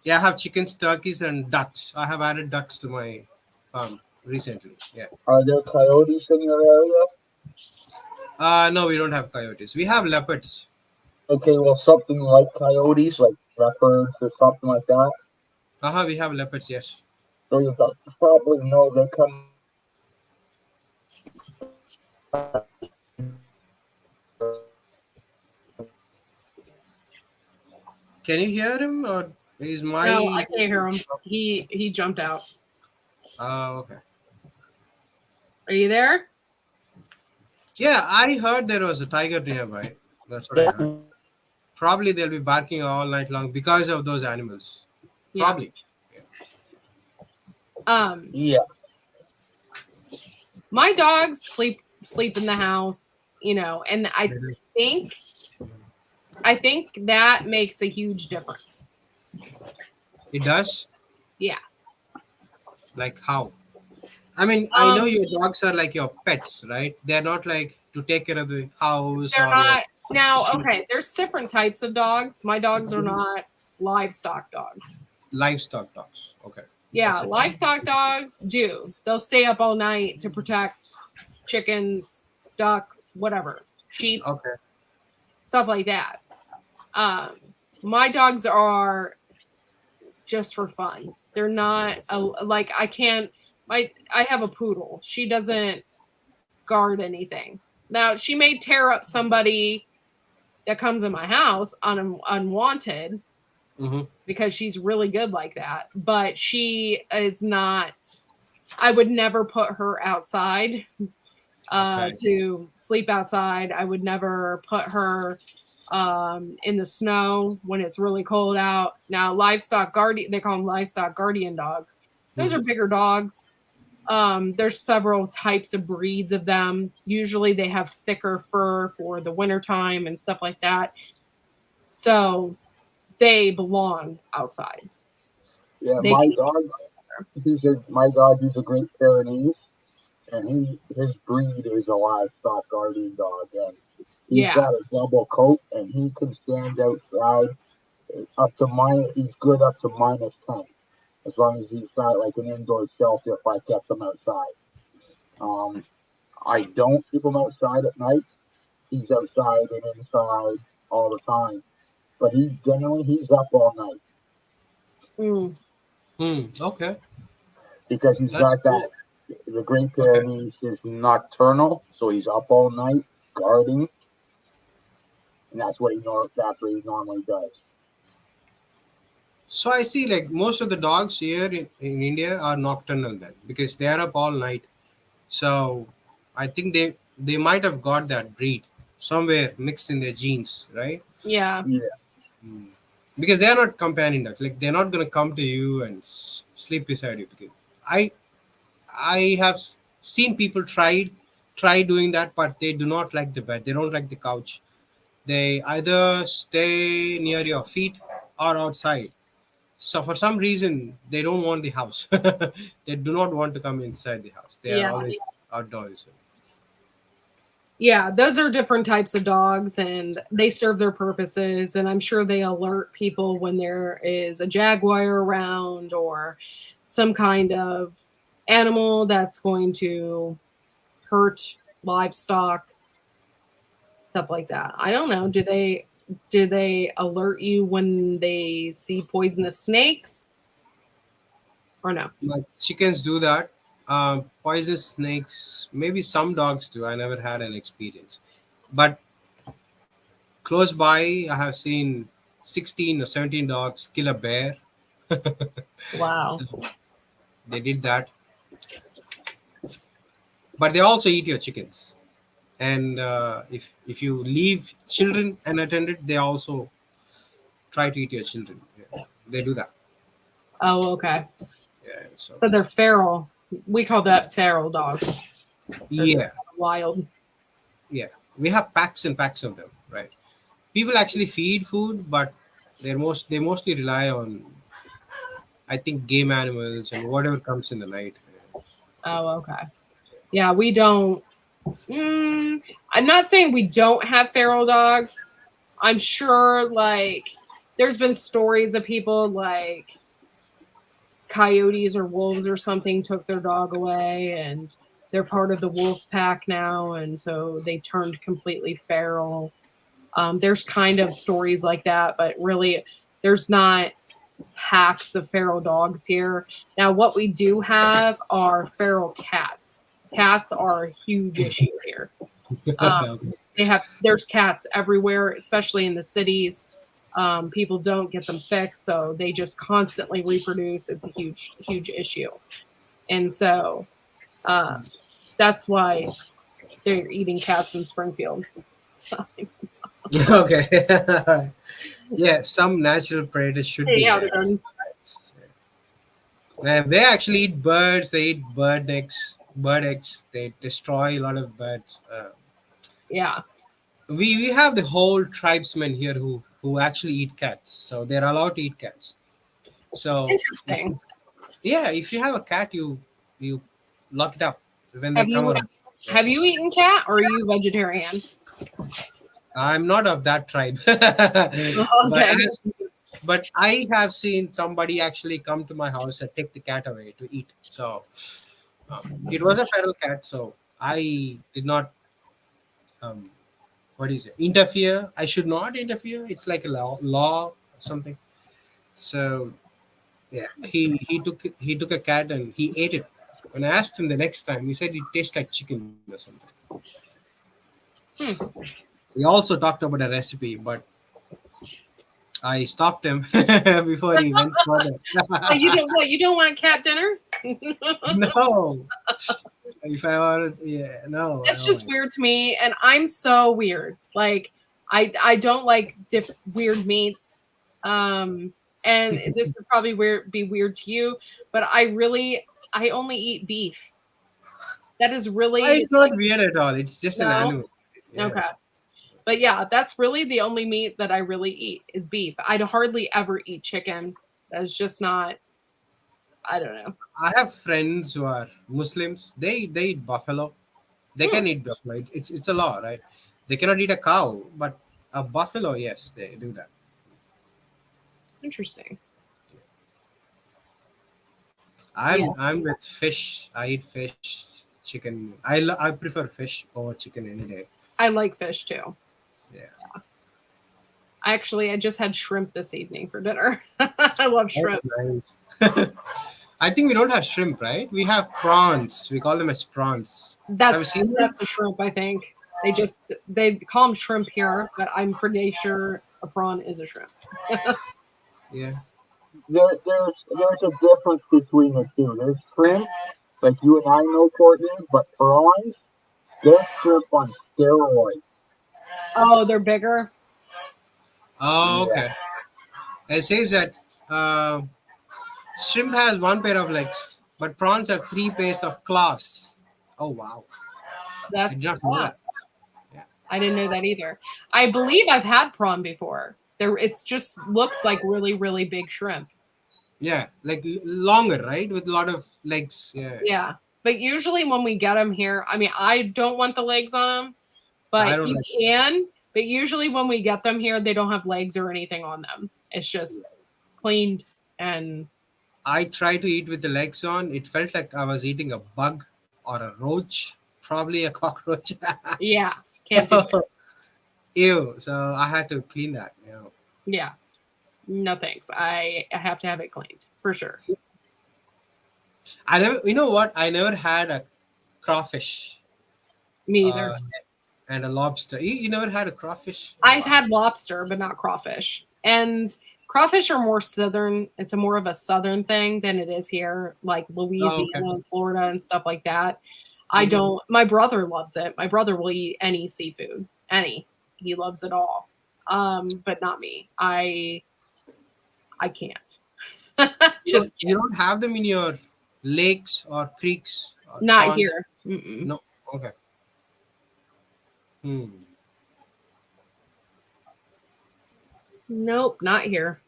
yeah. I have chickens, turkeys, and ducks. I have added ducks to my farm recently. Yeah. Are there coyotes in your area? No, we don't have coyotes. We have leopards. Okay, well, something like coyotes, like leopards or something like that. We have leopards. Yes. So you probably know they come. Can you hear him, or is No, I my? can't hear him. He jumped out. Okay. Are you there? Yeah, I heard there was a tiger nearby. That's what I heard. Probably they'll be barking all night long because of those animals. Yeah. Probably. Yeah, My dogs sleep in the house, and think I think that makes a huge difference. It does. Yeah. Like how? I mean, I know Um, your dogs are like your pets, right? They're not like to take care of the house they're or your not now, sheep. okay, there's different types of dogs. My dogs are not livestock dogs. Livestock dogs. Okay. Yeah, That's it. livestock dogs they'll stay up all night to protect chickens, ducks, whatever, sheep, Okay. stuff like that. My dogs are just for fun. They're not like I have a poodle. She doesn't guard anything. Now she may tear up somebody that comes in my house unwanted Mm-hmm. because she's really good like that, but she is not. I would never put her outside Okay. to sleep outside. I would never put her in the snow when it's really cold out. Now, livestock guardian, they call them livestock guardian dogs. Those are bigger dogs. There's several types of breeds of them. Usually they have thicker fur for the wintertime and stuff like that. So they belong outside. yeah. They My dog, he's a Great Pyrenees, and his breed is a livestock guardian dog, and he's yeah. got a double coat, and he can stand outside up to He's good up to -10, as long as he's got like an indoor shelter. If I kept him outside, I don't keep him outside at night. He's outside and inside all the time, but he's up all night Okay. because he's That's got cool. that. The Great Okay. Pyrenees is nocturnal, so he's up all night guarding, and that's what he normally does. So I see, like, most of the dogs here in India are nocturnal then, because they are up all night. So I think they might have got that breed somewhere mixed in their genes, right? Yeah. Yeah, Because they are not companion dogs. Like, they're not gonna come to you and sleep beside you. Because I I have seen people try doing that, but they do not like the bed. They don't like the couch. They either stay near your feet or outside. So for some reason, they don't want the house. They do not want to come inside the house. They are Yeah. always outdoors. Yeah, those are different types of dogs and they serve their purposes. And I'm sure they alert people when there is a jaguar around or some kind of animal that's going to hurt livestock. stuff like that. I don't know. Do they alert you when they see poisonous snakes or no? Like chickens do that. Poisonous snakes, maybe some dogs do. I never had an experience. But close by, I have seen 16 or 17 dogs kill a bear. Wow. So they did that. But they also eat your chickens. And if you leave children unattended, they also try to eat your children. Yeah, they do that. Oh, okay. Yeah. So So they're feral. We call that feral dogs. They're yeah, wild. yeah. We have packs and packs of them, right? People actually feed food, but they mostly rely on, I think, game animals and whatever comes in the night. Oh, okay. Yeah, we don't. I'm not saying we don't have feral dogs. I'm sure, like, there's been stories of people like coyotes or wolves or something took their dog away, and they're part of the wolf pack now, and so they turned completely feral. There's kind of stories like that, but really, there's not packs of feral dogs here. Now, what we do have are feral cats. Cats are a huge issue here. There's cats everywhere, especially in the cities. People don't get them fixed, so they just constantly reproduce. It's a huge issue, and so that's why they're eating cats in Springfield. Okay. Yeah, some natural predators should be Yeah, there. They actually eat birds. They eat bird eggs. They destroy a lot of birds. yeah. We have the whole tribesmen here who actually eat cats, so they're allowed to eat cats. So Interesting. yeah, if you have a cat, you lock it up when they Have come you around. have you eaten cat, or are you vegetarian? I'm not of that tribe, Okay. but I have seen somebody actually come to my house and take the cat away to eat. So it was a feral cat, so I did not um, what is it, interfere. I should not interfere. It's like a law or something. So yeah, he took a cat and he ate it. When I asked him the next time, he said it tastes like chicken or something. We also talked about a recipe, but I stopped him before he went further. Oh, you don't want cat dinner? No, if I wanted, yeah, no. It's I just don't. weird to me, and I'm so weird. Like I don't like weird meats. And this is probably be weird to you, but I only eat beef. That is really It's not weird at all. It's just an no. animal. Yeah. Okay. But yeah, that's really the only meat that I really eat is beef. I'd hardly ever eat chicken. That's just not. I don't know. I have friends who are Muslims. They eat buffalo. They can eat buffalo. It's a law, right? They cannot eat a cow, but a buffalo, yes, they do that. Interesting. I'm with fish. I eat fish, chicken. I prefer fish over chicken any day. I like fish too. Yeah. I just had shrimp this evening for dinner. I love shrimp. That's nice. I think we don't have shrimp, right? We have prawns. We call them as prawns. Have you seen them? That's a shrimp, I think. They call them shrimp here, but I'm pretty sure a prawn is a shrimp. Yeah. There's a difference between the two. There's shrimp, like you and I know, Courtney, but prawns, they're shrimp on steroids. Oh, they're bigger. Oh, okay. It says that shrimp has one pair of legs, but prawns have 3 pairs of claws. Oh wow! I did That's not know that. Yeah. I didn't know that either. I believe I've had prawn before. It's just looks like really big shrimp. Yeah, like longer, right? With a lot of legs. Yeah. Yeah, but usually when we get them here, I mean, I don't want the legs on them, I but don't you like can. But usually when we get them here, they don't have legs or anything on them. It's just cleaned and. I tried to eat with the legs on. It felt like I was eating a bug or a roach, probably a cockroach. Yeah, can't do it. Ew. So I had to clean that. Yeah. Yeah. No thanks. I have to have it cleaned for sure. I never. You know what? I never had a crawfish Me either. uh, and a lobster. You never had a crawfish? Oh, I've wow. had lobster, but not crawfish. And crawfish are more southern. It's a more of a southern thing than it is here, like Louisiana Oh, okay. and Florida and stuff like that. I Mhm. don't. My brother loves it. My brother will eat any seafood, any. He loves it all. But not me. I can't. Just You don't have them in your lakes or creeks or not ponds? here. Mm-mm. No. Okay. Hmm. Nope, not here.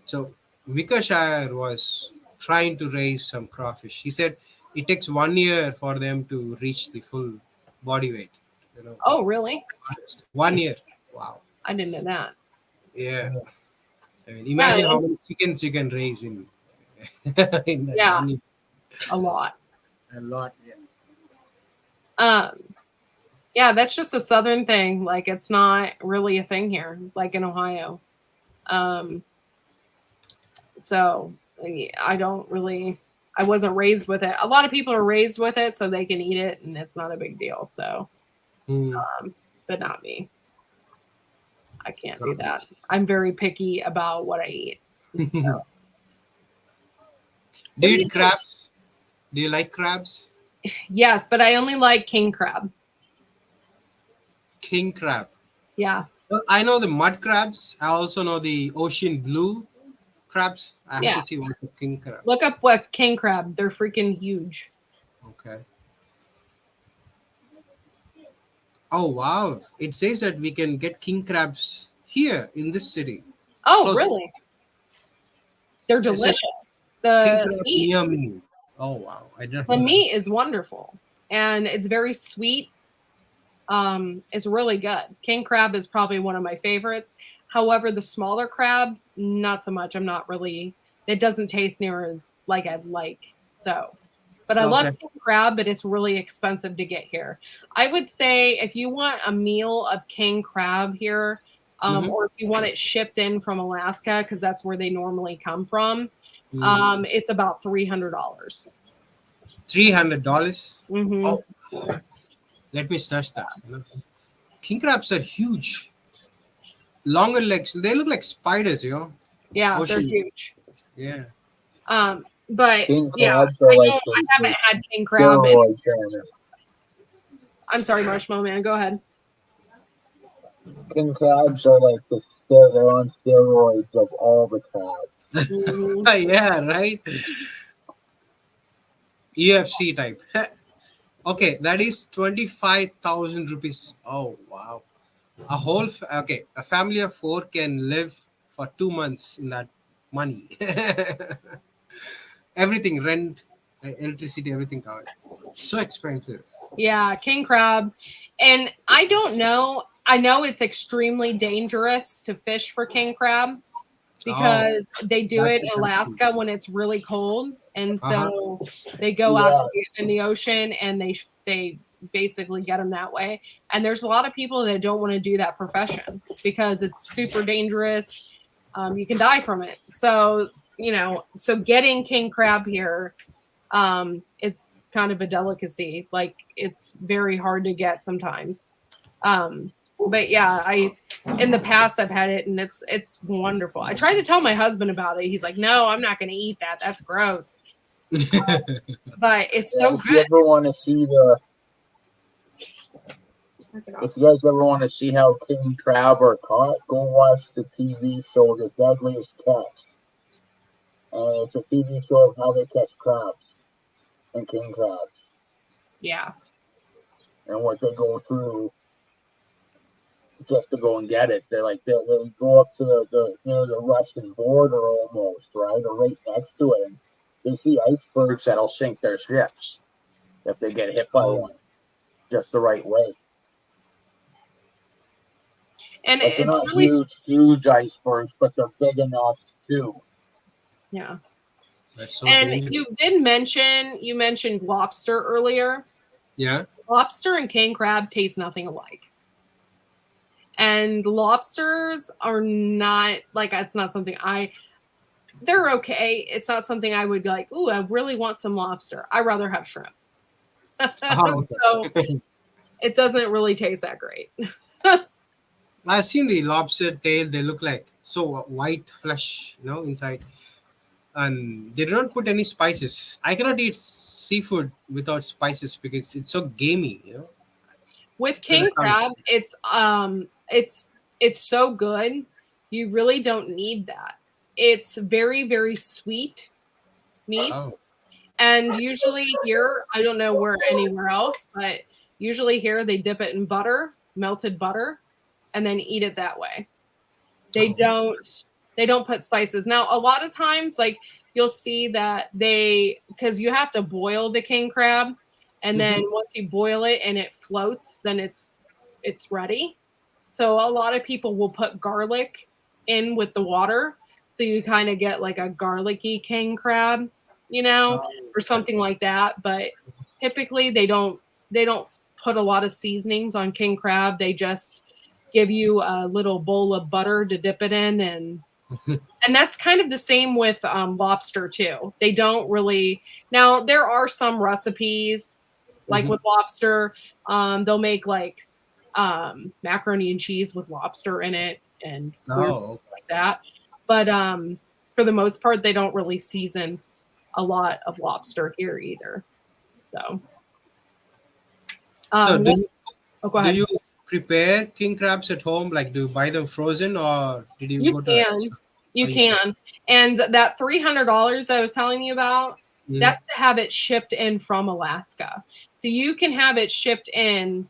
So Vikashire was trying to raise some crawfish. He said it takes 1 year for them to reach the full body weight. You know, Oh, really? 1 year. Wow. I didn't know that. Yeah. I mean, Yeah, imagine how many chickens you can raise in in that Yeah. 1 year. a lot. A lot. Yeah. Um, yeah, that's just a southern thing. Like it's not really a thing here, like in Ohio. Um, so I don't really. I wasn't raised with it. A lot of people are raised with it, so they can eat it, and it's not a big deal. So, Hmm. but not me. I can't do that. I'm very picky about what I eat. So, Do What do you you eat crabs? Do you like crabs? yes, but I only like king crab. King crab. Yeah. Well, I know the mud crabs. I also know the ocean blue crabs. I have Yeah. to see what is king crab. Look up what king crab. They're freaking huge. Okay. Oh wow! It says that we can get king crabs here in this city. Oh, Close. really? They're It says delicious. king The crab meat, near me. Oh wow! I don't the know. meat is wonderful, and it's very sweet. It's really good. King crab is probably one of my favorites. However, the smaller crab, not so much. I'm not really. It doesn't taste near as like I'd like. So, but I love Okay. king crab, but it's really expensive to get here. I would say if you want a meal of king crab here, Mhm. or if you want it shipped in from Alaska, because that's where they normally come from, Mm. it's about $300. $300. Mm-hmm. Oh, let me search that. King crabs are huge, longer legs. They look like spiders. Yeah, they're Ocean. huge. Yeah. But King yeah, crabs are like I haven't had king the crab. steroids on it. I'm sorry, Marshmallow Man. Go ahead. King crabs are like they're on steroids of all the crabs. Mhm. Yeah. Right. UFC type. Okay, that is 25,000 rupees. Oh wow! A family of 4 can live for 2 months in that money. Everything, rent, electricity, everything covered. So expensive. Yeah, king crab. And I don't know. I know it's extremely dangerous to fish for king crab because they do That's it in the Alaska when it's really cold, and Uh-huh. so they go out Yeah. in the ocean and they basically get them that way. And there's a lot of people that don't want to do that profession because it's super dangerous. You can die from it. So so getting king crab here is kind of a delicacy. Like it's very hard to get sometimes. But yeah, in the past I've had it and it's wonderful. I tried to tell my husband about it. He's like, "No, I'm not going to eat that. That's gross." But it's so If you good. ever want to see if you guys ever want to see how king crab are caught, go watch the TV show The Deadliest Catch. And it's a TV show of how they catch crabs and king crabs Yeah. and what they go through just to go and get it. They're like they go up to the the Russian border almost, right, or right next to it. And they see icebergs that'll sink their ships if they get hit by one, just the right way. And Like they're it's not really huge icebergs, but they're big enough too. yeah. That's so And dangerous. you mentioned lobster earlier. Yeah. Lobster and king crab taste nothing alike. And lobsters are not like it's not something they're okay. It's not something I would be like, ooh, I really want some lobster. I'd rather have shrimp. Oh, So okay. it doesn't really taste that great. I've seen the lobster tail. They look like so white flesh, inside, and they do not put any spices. I cannot eat seafood without spices because it's so gamey. With To the king tongue. crab, it's so good. You really don't need that. It's very, very sweet meat. Oh, And usually here, I don't know where anywhere else, but usually here they dip it in butter, melted butter, and then eat it that way. They don't put spices. Now, a lot of times, like you'll see that because you have to boil the king crab, and then once you boil it and it floats, then it's ready. So a lot of people will put garlic in with the water, so you kind of get like a garlicky king crab, or something like that. But typically they don't put a lot of seasonings on king crab. They just give you a little bowl of butter to dip it in, and that's kind of the same with lobster too. They don't really. Now there are some recipes like with lobster, they'll make like macaroni and cheese with lobster in it and weird stuff oh. like that. But for the most part, they don't really season a lot of lobster here either. So, So go do ahead. you prepare king crabs at home? Like, do you buy them frozen, or did you You go to a can. restaurant? You Oh, you can. can. And that $300 I was telling you about, Mm. that's to have it shipped in from Alaska. So you can have it shipped in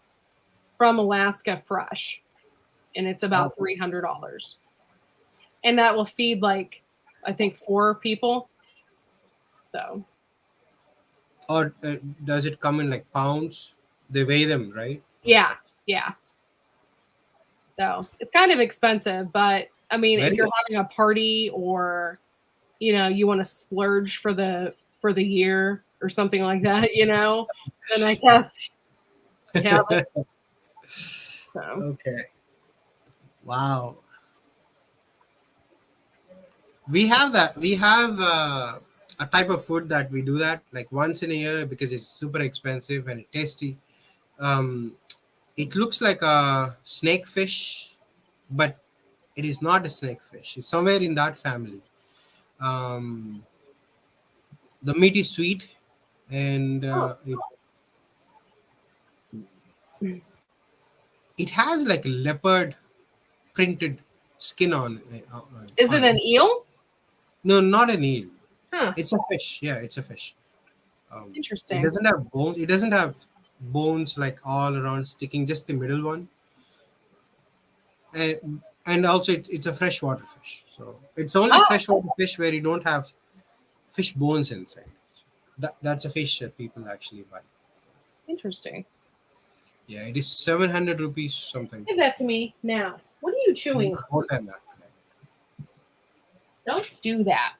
from Alaska fresh, and it's Oh, about $300. And that will feed like I think 4 people. So or does it come in like pounds? They weigh them, right? yeah, yeah. So it's kind of expensive, but I mean, if Very. you're having a party or you want to splurge for the year or something like that, then I guess yeah. So Okay. Wow. We have that. We have a type of food that we do that like once in a year because it's super expensive and tasty. Um, it looks like a snake fish, but it is not a snake fish. It's somewhere in that family. Um, the meat is sweet, and oh, it has like a leopard printed skin is it on it. an eel? No, not an eel. Huh. It's a fish. Yeah, it's a fish. It Interesting. doesn't have bones. It doesn't have bones like all around sticking, just the middle one. And also, it's a freshwater fish. So it's only Oh, freshwater fish where you don't have fish bones inside. That's a fish that people actually buy. interesting. Yeah, it is 700 rupees something. Give that to me now. What are you chewing on? More than that. Don't do that.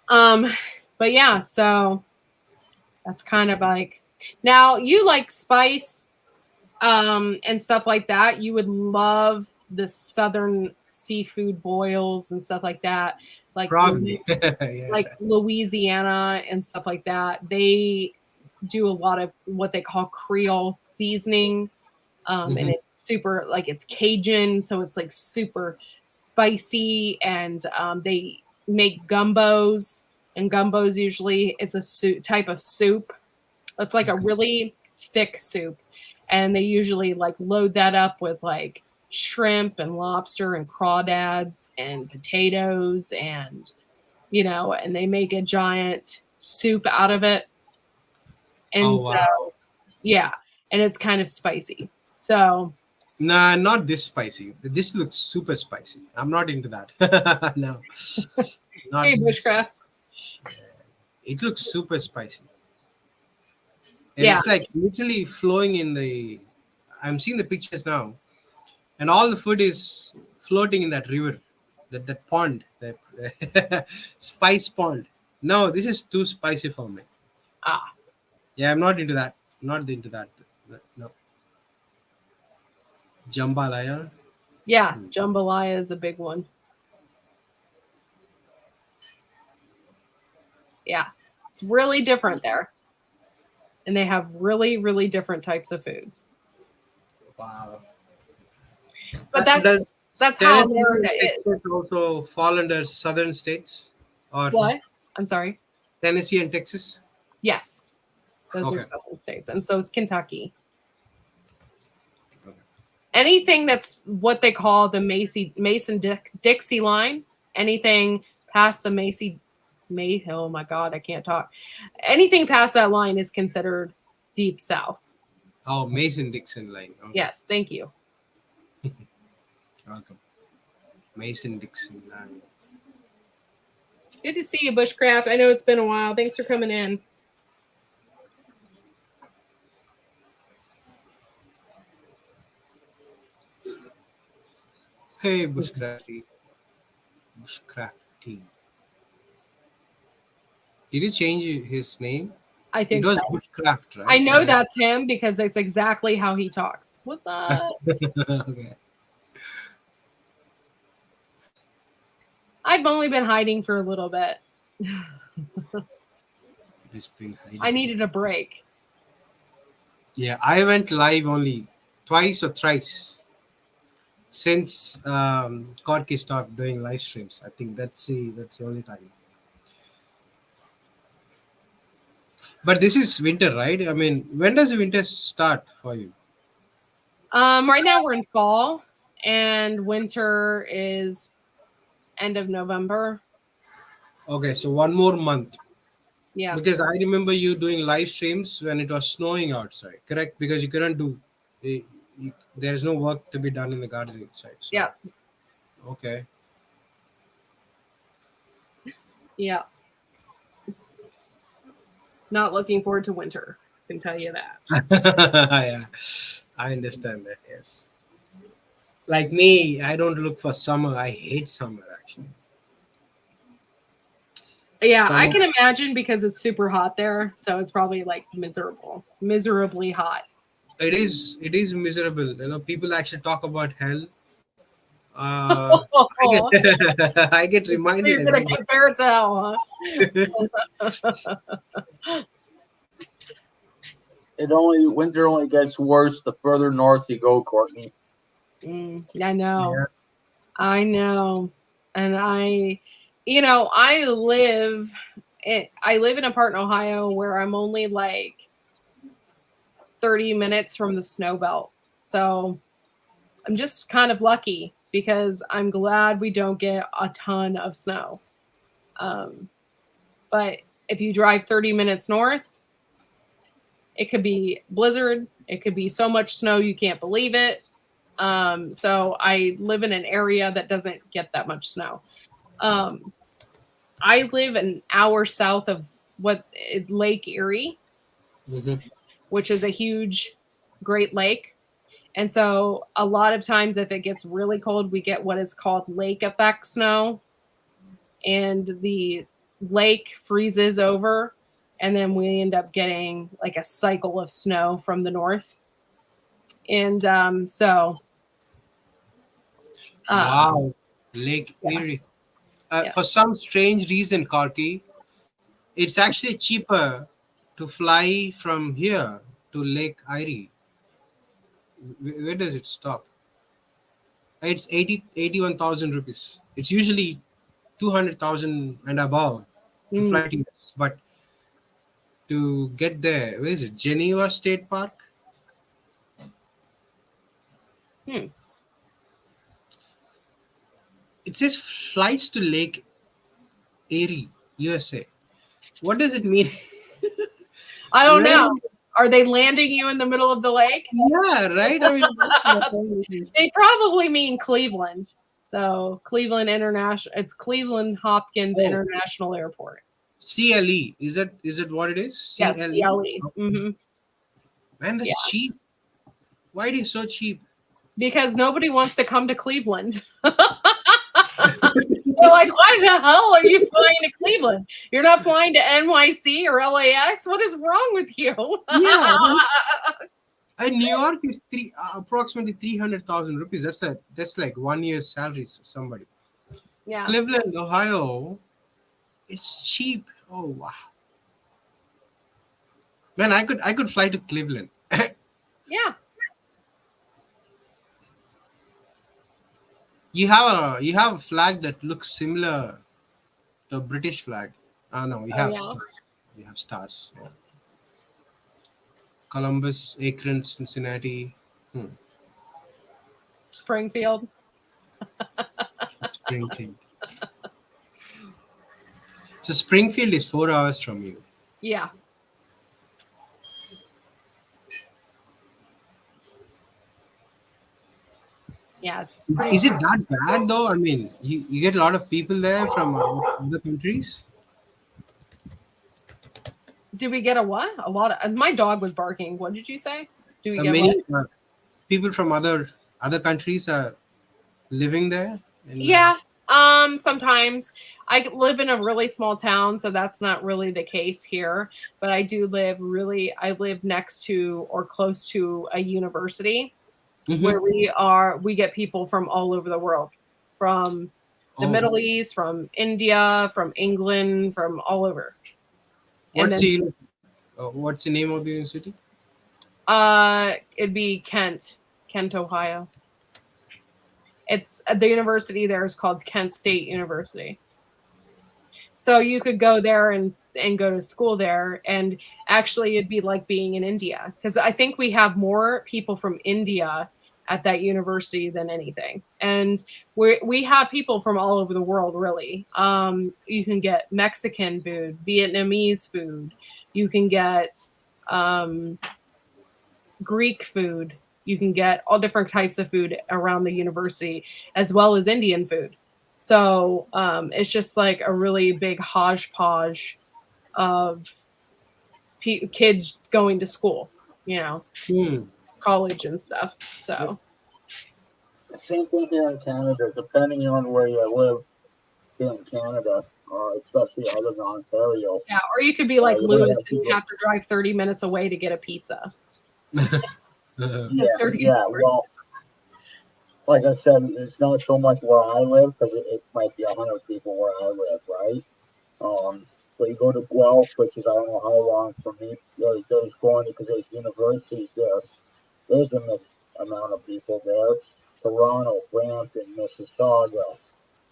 But yeah, so that's kind of like now you like spice and stuff like that. You would love the southern seafood boils and stuff like that. Like Probably. Yeah. like Louisiana and stuff like that. They do a lot of what they call Creole seasoning. And it's super like it's Cajun, so it's like super spicy, and they make gumbos, and gumbos usually it's a type of soup. It's like a really thick soup, and they usually like load that up with like shrimp and lobster and crawdads and potatoes, and and they make a giant soup out of it. And Oh, so wow. yeah, and it's kind of spicy. So Nah, not this spicy. This looks super spicy. I'm not into that. No, not. hey, bushcraft. It looks super spicy, and Yeah. it's like literally flowing in the. I'm seeing the pictures now, and all the food is floating in that river, that pond, that spice pond. No, this is too spicy for me. Ah, Yeah, I'm not into that. Not into that. No. Jambalaya. Yeah, jambalaya is a big one. Yeah, it's really different there. And they have really, really different types of foods. Wow. But Does that's how Tennessee America and is. Texas also fall under southern states? Or What? I'm sorry. Tennessee and Texas? Yes, those are Okay. southern states, and so is Kentucky. Okay. Anything that's what they call the Mason-Dixie line, anything past the oh my God, I can't talk. Anything past that line is considered deep south. Oh, Mason-Dixon line. Okay. Yes, thank you. Welcome. Mason-Dixon line. Good to see you, Bushcraft. I know it's been a while. Thanks for coming in. Hey, Bushcrafty. Bushcrafty. Did you change his name? I It think was so. Bushcraft, right? I know that's him because that's exactly how he talks. What's up? Okay. I've only been hiding for a little bit. He's been hiding. I needed a break. Yeah, I went live only twice or thrice since Corky stopped doing live streams. I think that's the only time. But this is winter, right? I mean, when does winter start for you? Right now we're in fall, and winter is end of November. Okay, so one more month. Yeah. Because I remember you doing live streams when it was snowing outside, correct? Because you couldn't do, there's no work to be done in the garden inside. So. Yeah. Okay. Yeah. Not looking forward to winter. I can tell you that. Yeah, I understand that. Yes. Like me, I don't look for summer. I hate summer actually. Yeah, Summer. I can imagine because it's super hot there, so it's probably like miserably hot. It is miserable. You know, people actually talk about hell. I get reminded. You're gonna compare it to hell, huh? Winter only gets worse the further north you go, Courtney. I know. Yeah. I know. And I live in a part in Ohio where I'm only like 30 minutes from the snow belt. So I'm just kind of lucky because I'm glad we don't get a ton of snow. But if you drive 30 minutes north, it could be blizzard. It could be so much snow you can't believe it. So I live in an area that doesn't get that much snow. I live an hour south of Lake Erie, which is a huge Great Lake. And so a lot of times if it gets really cold, we get what is called lake effect snow. And the lake freezes over, and then we end up getting like a cycle of snow from the north. And wow, Lake Erie. For some strange reason, Corky, it's actually cheaper to fly from here to Lake Erie. Where does it stop? It's 81,000 rupees. It's usually 200,000 and above to fly to US. But to get there, where is it? Geneva State Park? It says flights to Lake Erie, USA. What does it mean? I don't know. Are they landing you in the middle of the lake? Yeah, right. I mean, they probably mean Cleveland. So Cleveland International. It's Cleveland Hopkins International Airport. CLE. Is it what it is? Yes, CLE. Mm-hmm. Man, that's cheap. Why it is so cheap? Because nobody wants to come to Cleveland. They're like, why the hell are you flying to Cleveland? You're not flying to NYC or LAX? What is wrong with you? Yeah. And New York is approximately 300,000 rupees. That's like 1 year's salary for somebody. Yeah. Cleveland, Ohio, it's cheap. Oh wow, man! I could fly to Cleveland. Yeah. You have a flag that looks similar to a British flag. Ah no, we Oh have yeah. stars. We have stars. Yeah. Columbus, Akron, Cincinnati, hmm. Springfield. Springfield. So Springfield is 4 hours from you. Yeah. Yeah, it's pretty. Is it that bad though? I mean, you get a lot of people there from other countries. Did we get a what? A lot of my dog was barking. What did you say? Do we get what? Many people from other countries are living there. And Yeah. Sometimes I live in a really small town, so that's not really the case here. But I live next to or close to a university where Mhm. we get people from all over the world, from the Oh, Middle East, from India, from England, from all over. And what's then what's the name of the university? it'd be Kent, Ohio. It's the university there is called Kent State University. So you could go there and go to school there, and actually it'd be like being in India because I think we have more people from India at that university than anything, and we have people from all over the world. Really, you can get Mexican food, Vietnamese food, you can get um, Greek food, you can get all different types of food around the university, as well as Indian food. So it's just like a really big hodgepodge of kids going to school, Hmm. college and stuff. So Same thing here in Canada, depending on where you live here in Canada, especially other than Ontario. yeah, or you could be like You might Lewis have and people. have to drive 30 minutes away to get a pizza. Yeah, 30 yeah. Well, like I said, it's not so much where I live because it might be 100 people where I live, right? But you go to Guelph, which is I don't know how long from me. There's going because there's universities there. There's a mixed amount of people there. Toronto, Brampton, Mississauga,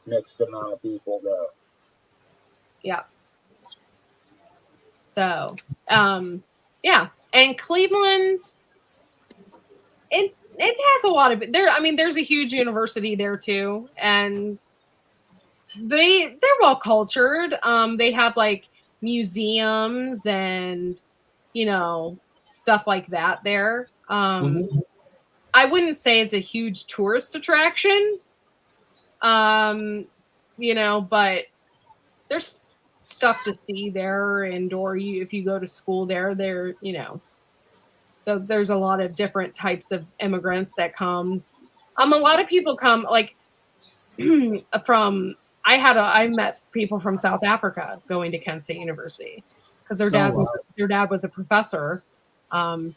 mixed amount of people there. Yeah. So, yeah, and Cleveland's it has a lot of there. I mean, there's a huge university there too, and they're well cultured. They have like museums and stuff like that there. Mhm. I wouldn't say it's a huge tourist attraction. Um, but there's stuff to see there, and or if you go to school there. So there's a lot of different types of immigrants that come. A lot of people come like from. I met people from South Africa going to Kent State University because Oh wow. their dad was a professor, um,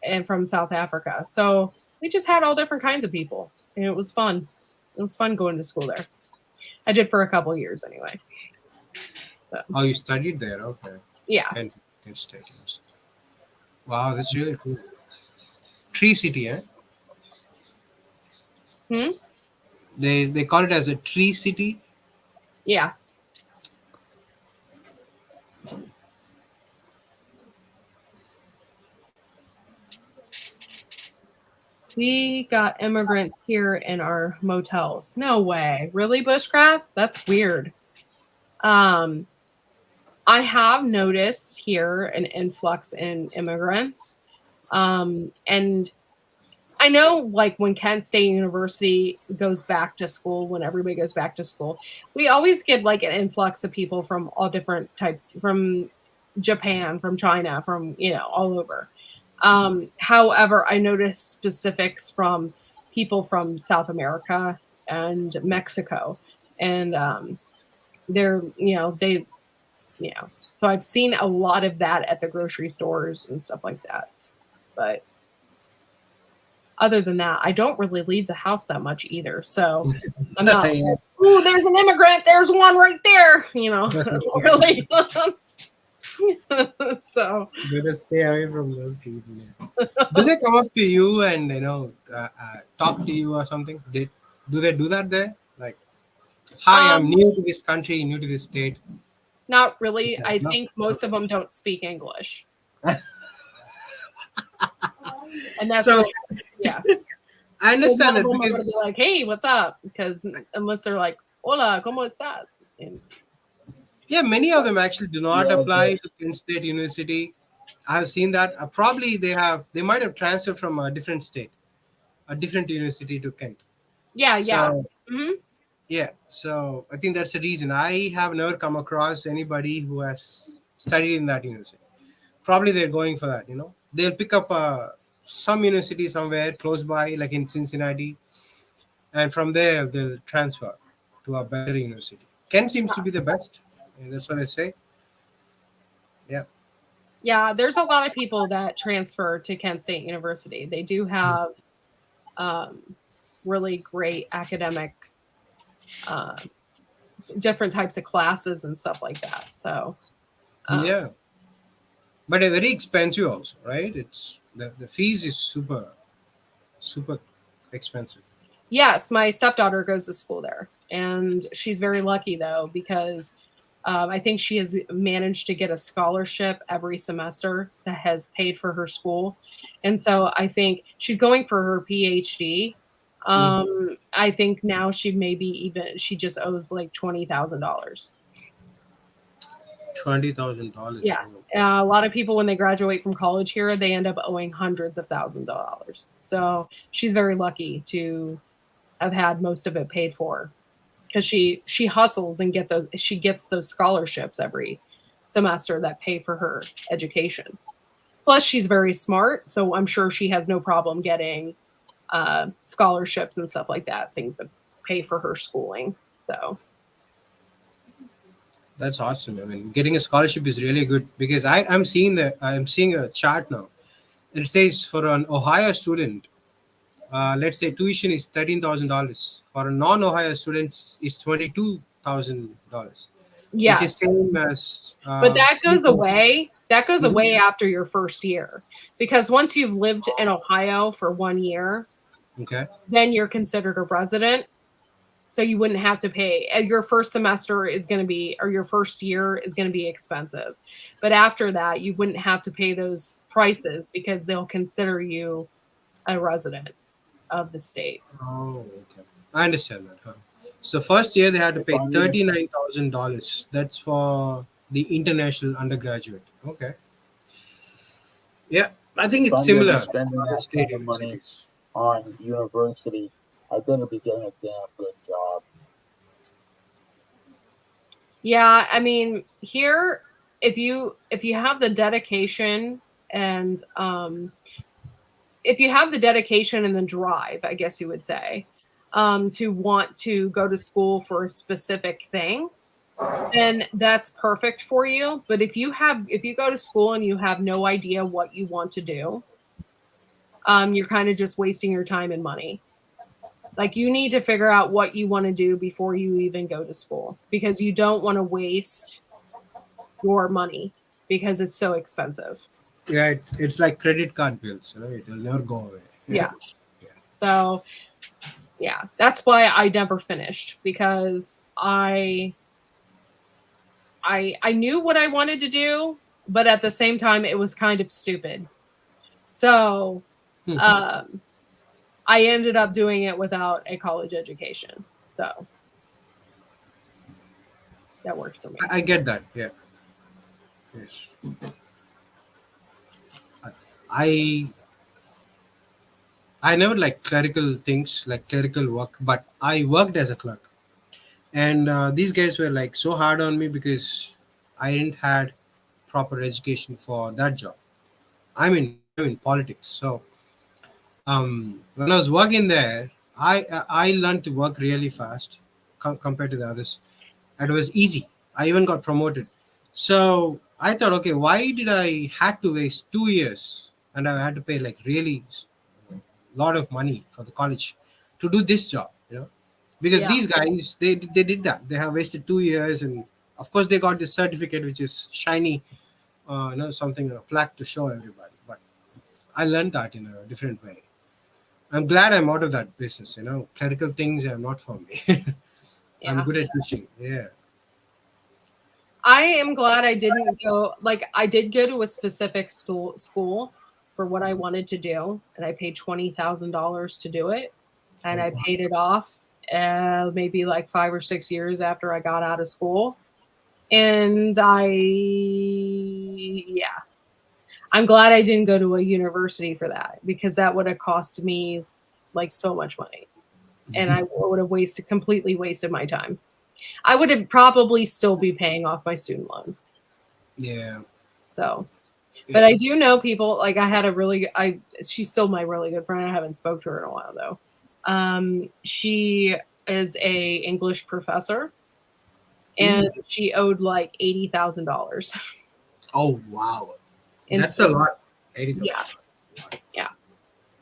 and from South Africa. So we just had all different kinds of people, and it was fun. It was fun going to school there. I did for a couple of years anyway. So, Oh, you studied there? Okay. yeah. Kent State University. Wow, that's really cool. Tree City, eh? Hmm? They call it as a Tree City. Yeah. We got immigrants here in our motels. No way. Really, Bushcraft? That's weird. I have noticed here an influx in immigrants. And I know like when Kent State University goes back to school, when everybody goes back to school, we always get like an influx of people from all different types, from Japan, from China, from, all over. However, I noticed specifics from people from South America and Mexico. And they're, so I've seen a lot of that at the grocery stores and stuff like that. But other than that, I don't really leave the house that much either. So I'm not, Yeah. ooh, there's an immigrant. There's one right there. You know, really. So Better stay away from those people. Yeah. Do they come up to you and talk to you or something? Do they do that there? Like, hi, I'm new to this country, new to this state. not really. I No? think most of them don't speak English. And that's So yeah. I understand So that none of them are gonna because be like, hey, what's up? Because unless they're like, hola, ¿cómo estás? And yeah, many of them actually do not Yeah, apply to Kent State University. I have seen that. Probably they might have transferred from a different state, a different university to Kent. yeah. So hmm yeah, so I think that's the reason. I have never come across anybody who has studied in that university. Probably they're going for that. They'll pick up some university somewhere close by, like in Cincinnati, and from there they'll transfer to a better university. Kent seems to be the best, and that's what they say. Yeah. Yeah, there's a lot of people that transfer to Kent State University. They do have really great academic, uh, different types of classes and stuff like that. So, Yeah, but they're very expensive also, right? It's the fees is super expensive. yes, my stepdaughter goes to school there, and she's very lucky though because I think she has managed to get a scholarship every semester that has paid for her school, and so I think she's going for her PhD. I think now she just owes like $20,000. $20,000. Yeah. A lot of people, when they graduate from college here, they end up owing hundreds of thousands of dollars. So she's very lucky to have had most of it paid for because she hustles and she gets those scholarships every semester that pay for her education. Plus, she's very smart, so I'm sure she has no problem getting scholarships and stuff like that, things that pay for her schooling. So That's awesome. I mean, getting a scholarship is really good because I'm seeing a chart now. It says for an Ohio student, let's say tuition is $13,000. For a non-Ohio student, is $22,000, which is yes, same as. but that goes away. That goes away after your first year because once you've lived in Ohio for 1 year, Okay. then you're considered a resident. So you wouldn't have to pay. Your first semester is going to be, or your first year is going to be expensive. But after that, you wouldn't have to pay those prices because they'll consider you a resident of the state. Oh, okay. I understand that. Huh? So first year they had to pay $39,000. That's for the international undergraduate. Okay. Yeah, I think if it's I'm gonna similar. be spending that State kind of money universities. on university, I better be getting a damn good job. Yeah, I mean, here if you have the dedication and if you have the dedication and the drive, I guess you would say, to want to go to school for a specific thing, then that's perfect for you. But if you go to school and you have no idea what you want to do, you're kind of just wasting your time and money. Like you need to figure out what you want to do before you even go to school because you don't want to waste your money because it's so expensive. Yeah, it's like credit card bills, right? It'll never go away. Yeah. So yeah, that's why I never finished because I knew what I wanted to do, but at the same time it was kind of stupid. So I ended up doing it without a college education. So that worked for me. I get that. Yeah. Yes. I never like clerical things, like clerical work, but I worked as a clerk, and these guys were like so hard on me because I didn't had proper education for that job. I'm in politics, so when I was working there, I learned to work really fast compared to the others. And it was easy. I even got promoted. So I thought, okay, why did I had to waste 2 years and I had to pay like really lot of money for the college to do this job, because Yeah. these guys they did that. They have wasted 2 years, and of course they got this certificate which is shiny, something, a plaque to show everybody. But I learned that in a different way. I'm glad I'm out of that business. Clerical things are not for me. I'm Yeah. good at teaching. Yeah. I am glad I didn't go. Like, I did go to a specific school for what I wanted to do, and I paid $20,000 to do it, and Oh, I wow. paid it off maybe like 5 or 6 years after I got out of school. And I'm glad I didn't go to a university for that, because that would have cost me like so much money, and I would have completely wasted my time. I would have probably still be paying off my student loans. Yeah. So, but I do know people, like I had she's still my really good friend. I haven't spoke to her in a while though. She is a English professor, and she owed like $80,000. Oh, wow. in That's a student- lot. 80,000. Yeah.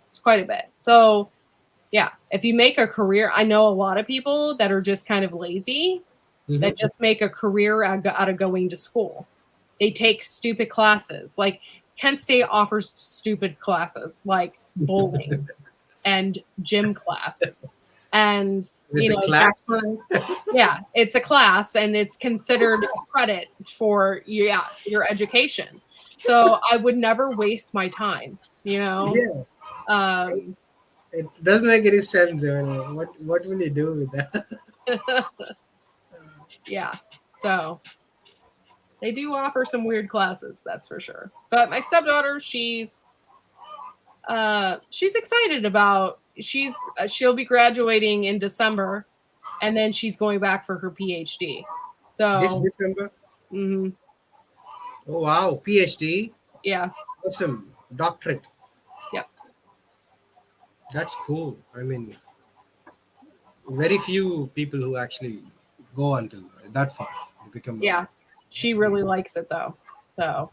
It's quite a bit. So yeah, if you make a career, I know a lot of people that are just kind of lazy, that just make a career out of going to school. They take stupid classes. Like Kent State offers stupid classes like bowling and gym class. And There's a class for that? yeah, it's a class and it's considered a credit for your education. So I would never waste my time, Yeah. It doesn't make any sense. What will you do with that? Yeah. So they do offer some weird classes, that's for sure. But my stepdaughter, she's excited about she'll be graduating in December, and then she's going back for her PhD. So This December? mhm, Oh, wow. PhD? yeah. Awesome. Doctorate. Yep. That's cool. I mean, very few people who actually go until that far. Become Yeah. She really likes it though. So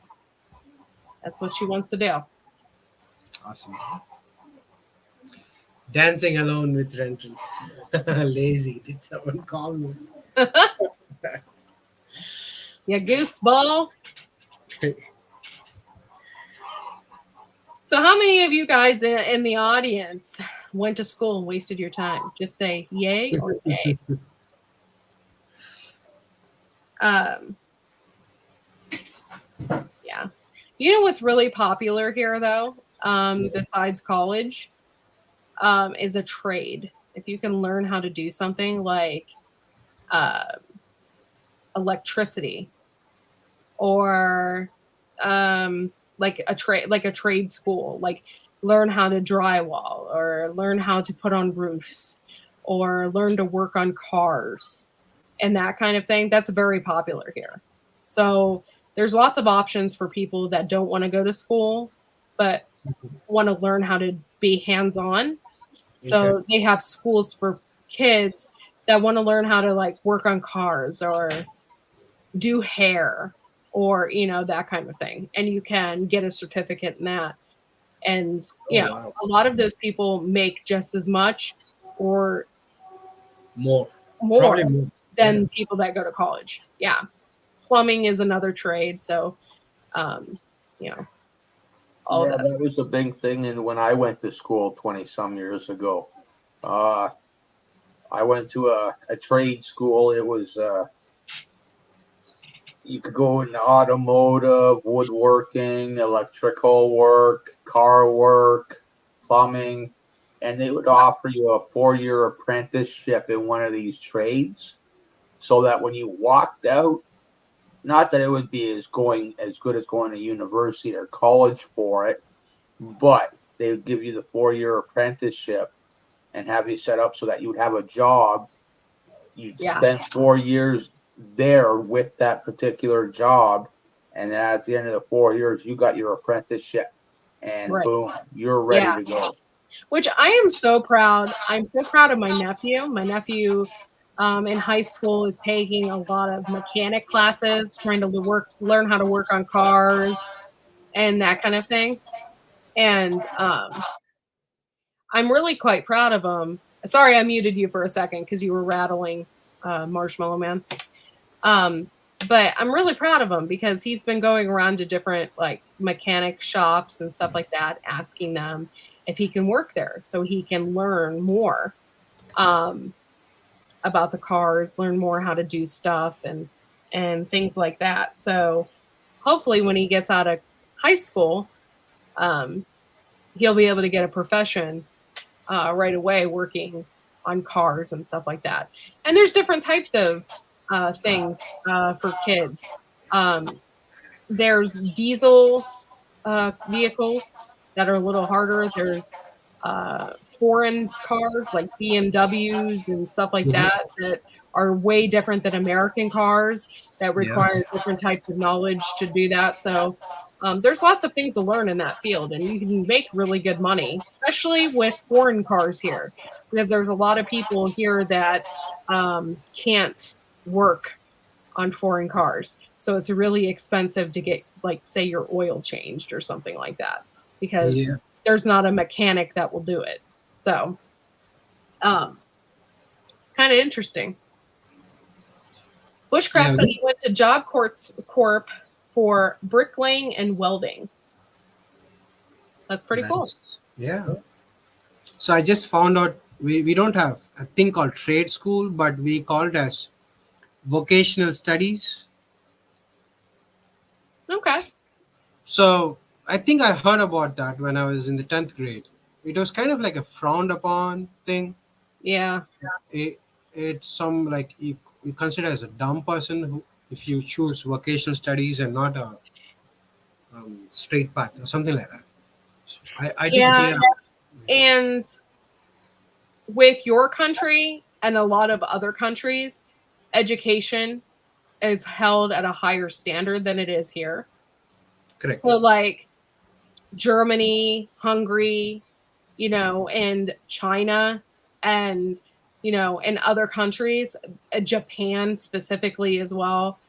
that's what she wants to do. awesome. Dancing alone with Renton. Lazy. Did someone call me? Yeah, goofball. So how many of you guys in the audience went to school and wasted your time? Just say yay or nay. Yeah. You know what's really popular here though, besides college, is a trade. If you can learn how to do something like electricity, or like a trade school, like learn how to drywall, or learn how to put on roofs, or learn to work on cars and that kind of thing. That's very popular here. So there's lots of options for people that don't want to go to school but want to learn how to be hands-on. So they have schools for kids that want to learn how to like work on cars or do hair, or that kind of thing, and you can get a certificate in that. And wow. A lot of those people make just as much or more Probably more. than people that go to college. Yeah. Plumbing is another trade. So, all yeah, that was a big thing. And when I went to school 20 some years ago, I went to a trade school. It was, you could go into automotive, woodworking, electrical work, car work, plumbing, and they would offer you a 4-year apprenticeship in one of these trades, so that when you walked out, not that it would be as good as going to university or college for it, but they would give you the 4-year apprenticeship and have you set up so that you would have a job. You'd spend 4 years there with that particular job, and then at the end of the 4 years, you got your apprenticeship, and boom, you're ready to go. Which I am so proud. I'm so proud of my nephew. My nephew in high school is taking a lot of mechanic classes, trying to learn how to work on cars and that kind of thing. And I'm really quite proud of him. Sorry, I muted you for a second because you were rattling, Marshmallow Man. But I'm really proud of him because he's been going around to different like mechanic shops and stuff like that, asking them if he can work there so he can learn more about the cars, learn more how to do stuff and things like that. So hopefully when he gets out of high school, he'll be able to get a profession right away working on cars and stuff like that. And there's different types of things for kids. There's diesel vehicles that are a little harder. There's foreign cars like BMWs and stuff like that that are way different than American cars that require different types of knowledge to do that. So there's lots of things to learn in that field, and you can make really good money, especially with foreign cars here, because there's a lot of people here that can't work on foreign cars. So it's really expensive to get, like, say, your oil changed or something like that, because there's not a mechanic that will do it. So it's kind of interesting. Bushcraft said he went to Job Corp for bricklaying and welding. That's pretty cool. Yeah. So I just found out we don't have a thing called trade school, but we call it as vocational studies. Okay. So I think I heard about that when I was in the 10th grade. It was kind of like a frowned upon thing. Yeah. It's some like you consider as a dumb person who, if you choose vocational studies and not a straight path or something like that. So I yeah. And with your country and a lot of other countries, education is held at a higher standard than it is here. Correct. So like Germany, Hungary, and China, and in other countries, Japan specifically as well,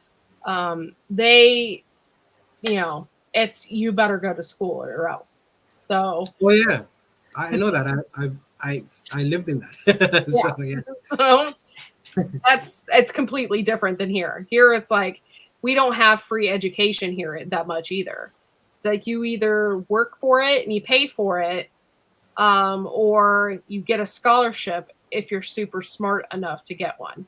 they, it's you better go to school or else. So. Oh yeah, I know that. I lived in that. So yeah. It's completely different than here. Here it's like we don't have free education here that much either. It's like you either work for it and you pay for it, or you get a scholarship if you're super smart enough to get one.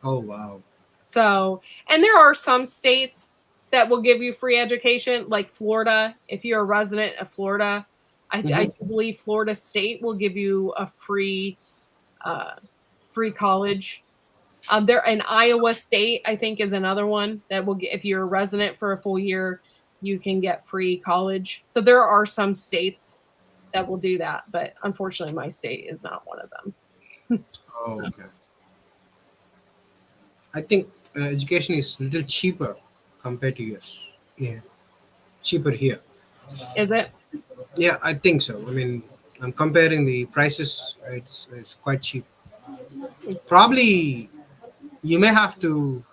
Oh wow. So, and there are some states that will give you free education, like Florida. If you're a resident of Florida, I believe Florida State will give you a free college. There in Iowa State, I think, is another one that will get, if you're a resident for a full year, you can get free college. So there are some states that will do that, but unfortunately, my state is not one of them. Oh, okay. I think education is a little cheaper compared to US. Yeah, cheaper here. Is it? Yeah, I think so. I mean, I'm comparing the prices. It's quite cheap. Probably you may have to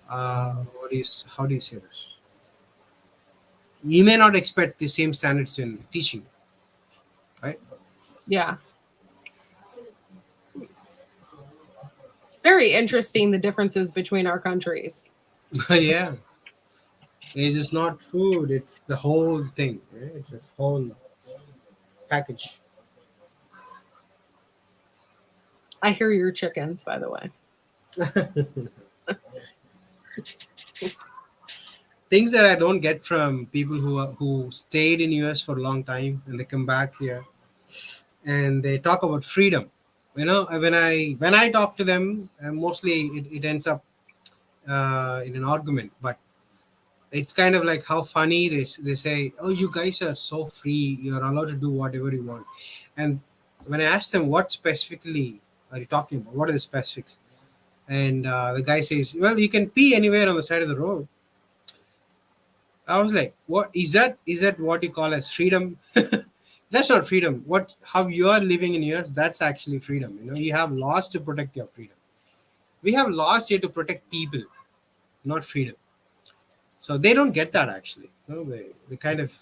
how do you say this? You may not expect the same standards in teaching, right? Yeah. It's very interesting, the differences between our countries. Yeah. It is not food, it's the whole thing. Right? It's this whole package. I hear your chickens, by the way. Things that I don't get from people who stayed in US for a long time and they come back here and they talk about freedom. When I talk to them, mostly it ends up in an argument. But it's kind of like how funny they say, "Oh, you guys are so free. You're allowed to do whatever you want." And when I ask them, "What specifically are you talking about? What are the specifics?" And the guy says, "Well, you can pee anywhere on the side of the road." I was like, "What is that? Is that what you call as freedom?" That's not freedom. How you are living in US, that's actually freedom. You have laws to protect your freedom. We have laws here to protect people, not freedom. So they don't get that actually. They kind of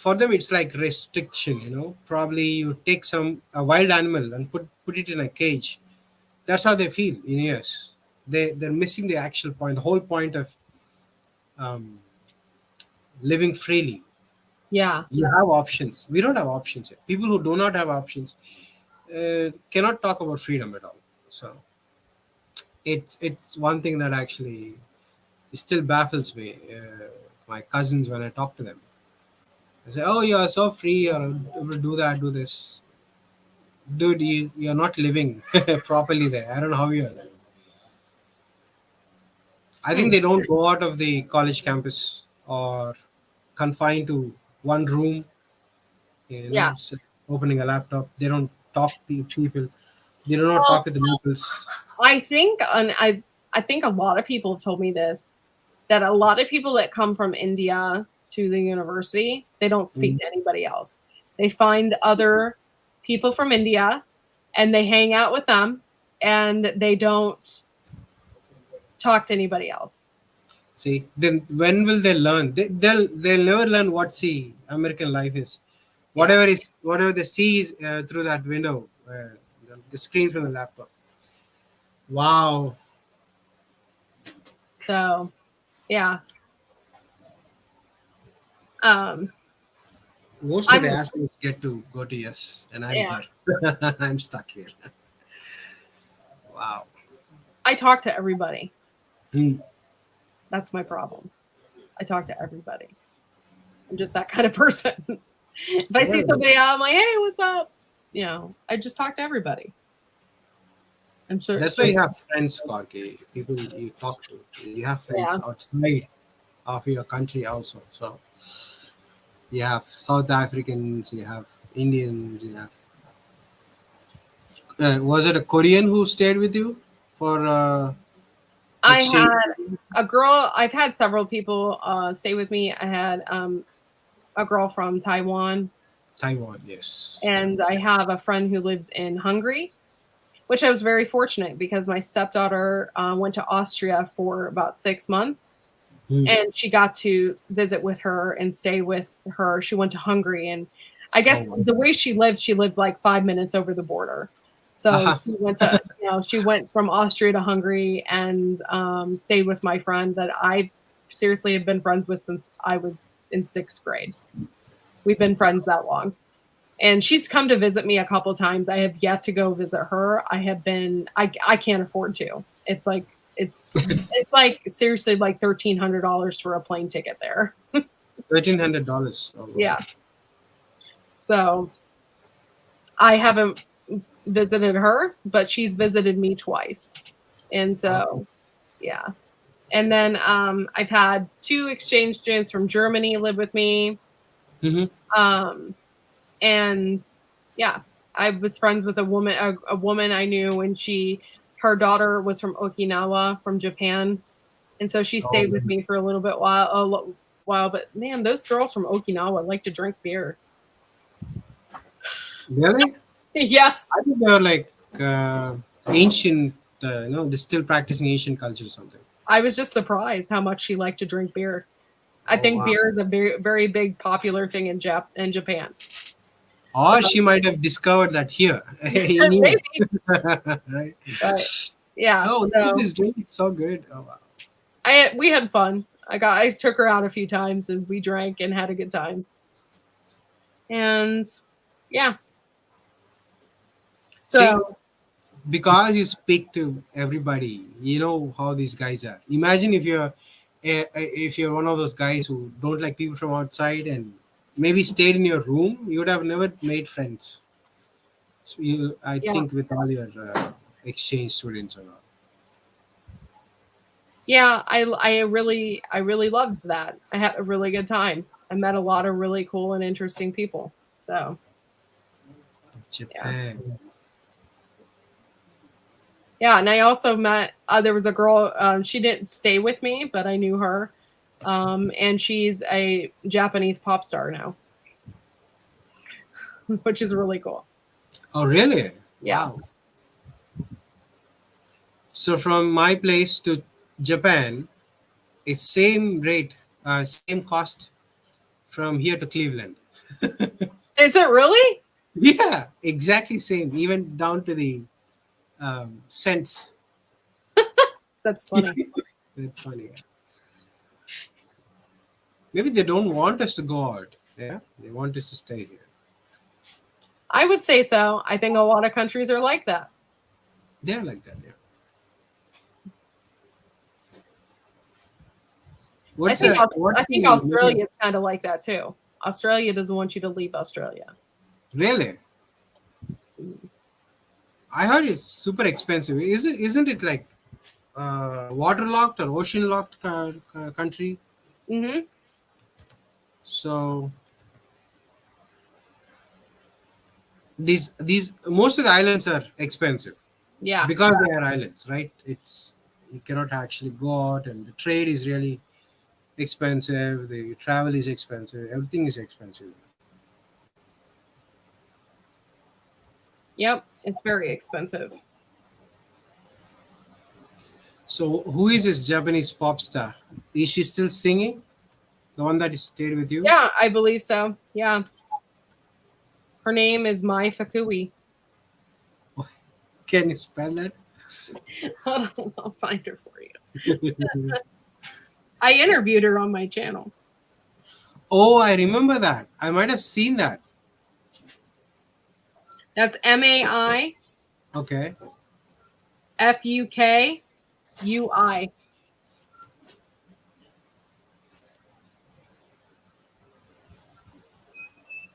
for them it's like restriction, probably you take a wild animal and put it in a cage. That's how they feel in US. They're missing the actual point, the whole point of um, living freely. Yeah. You have options. We don't have options here. People who do not have options cannot talk about freedom at all. So it's one thing that actually still baffles me. My cousins, when I talk to them, I say, "Oh, you are so free. You're able to do that, do this." Dude, you're not living properly there. I don't know how you're living. I think Hmm. they don't go out of the college campus or confined to one room, Yeah. opening a laptop. They don't talk to people. They do not talk Well, with the locals. I think, and I think a lot of people have told me this, that a lot of people that come from India to the university, they don't speak Mm. to anybody else. They find other people from India and they hang out with them and they don't talk to anybody else. See, then when will they learn? They'll never learn what American life is. Yeah. Whatever they see is through that window, the screen from the laptop. Wow. So, yeah. Um, Most of the I'm, assholes get to go to yes, and I'm yeah, here. I'm stuck here. Wow. I talk to everybody. Hmm. That's my problem. I talk to everybody. I'm just that kind of person. If I see Yeah, somebody out, I'm like, hey, what's up? I just talk to everybody. I'm sure. that's why you have friends, Corky. People you talk to. You have friends Yeah. outside of your country also. So you have South Africans, you have Indians, you have. Was it a Korean who stayed with you for I exchange? had a girl, I've had several people stay with me. I had a girl from Taiwan, Taiwan, yes. and I have a friend who lives in Hungary, which I was very fortunate because my stepdaughter went to Austria for about 6 months. Hmm. And she got to visit with her and stay with her. She went to Hungary, and I guess Oh, wow. the way she lived like 5 minutes over the border. So Aha. she went from Austria to Hungary and stayed with my friend that I seriously have been friends with since I was in 6th grade. We've been friends that long. And she's come to visit me a couple times. I have yet to go visit her. I can't afford to. It's like seriously like $1,300 for a plane ticket there. $1,300. Oh, wow. Yeah. So I haven't visited her, but she's visited me twice. And so, yeah. And then I've had 2 exchange students from Germany live with me. Mhm. And yeah, I was friends with a woman I knew, and her daughter was from Okinawa, from Japan. And so she stayed with me for a while. But man, those girls from Okinawa like to drink beer. Really? Yes. I think they're like ancient, they're still practicing ancient culture or something. I was just surprised how much she liked to drink beer. I Oh, think wow. beer is a very, very big popular thing in Japan. Or So- she might have discovered that here. in Maybe. US. Right? But yeah. Oh, so look at this drink. It's so good. Oh, wow. we had fun. I took her out a few times and we drank and had a good time. And yeah. So Because you speak to everybody, you know how these guys are. Imagine if you're one of those guys who don't like people from outside and maybe stayed in your room, you would have never made friends. So I Yeah. think with all your exchange students and all. yeah, I really loved that. I had a really good time. I met a lot of really cool and interesting people. So Japan. yeah, and I also met there was a girl. She didn't stay with me, but I knew her, and she's a Japanese pop star now, which is really cool. Oh, really? Yeah. Wow. So from my place to Japan is same rate, same cost from here to Cleveland. Is it really? Yeah, exactly same. Even down to the cents. That's funny. That's funny. Yeah. Maybe they don't want us to go out. Yeah, they want us to stay here. I would say so. I think a lot of countries are like that. They're like that. Yeah. What's I think that? What's I think the Australia is kind of like that too. Australia doesn't want you to leave Australia. Really? I heard it's super expensive. Isn't it like waterlocked or ocean locked country? Hmm. So these most of the islands are expensive Yeah. because they are islands, right? It's you cannot actually go out, and the trade is really expensive. The travel is expensive. Everything is expensive. Yep. It's very expensive. So who is this Japanese pop star? Is she still singing? The one that stayed with you? Yeah, I believe so. Yeah. Her name is Mai Fakui. Can you spell that? Hold on, I'll find her for you. I interviewed her on my channel. Oh, I remember that. I might have seen that. That's MAI Okay. FUKUI.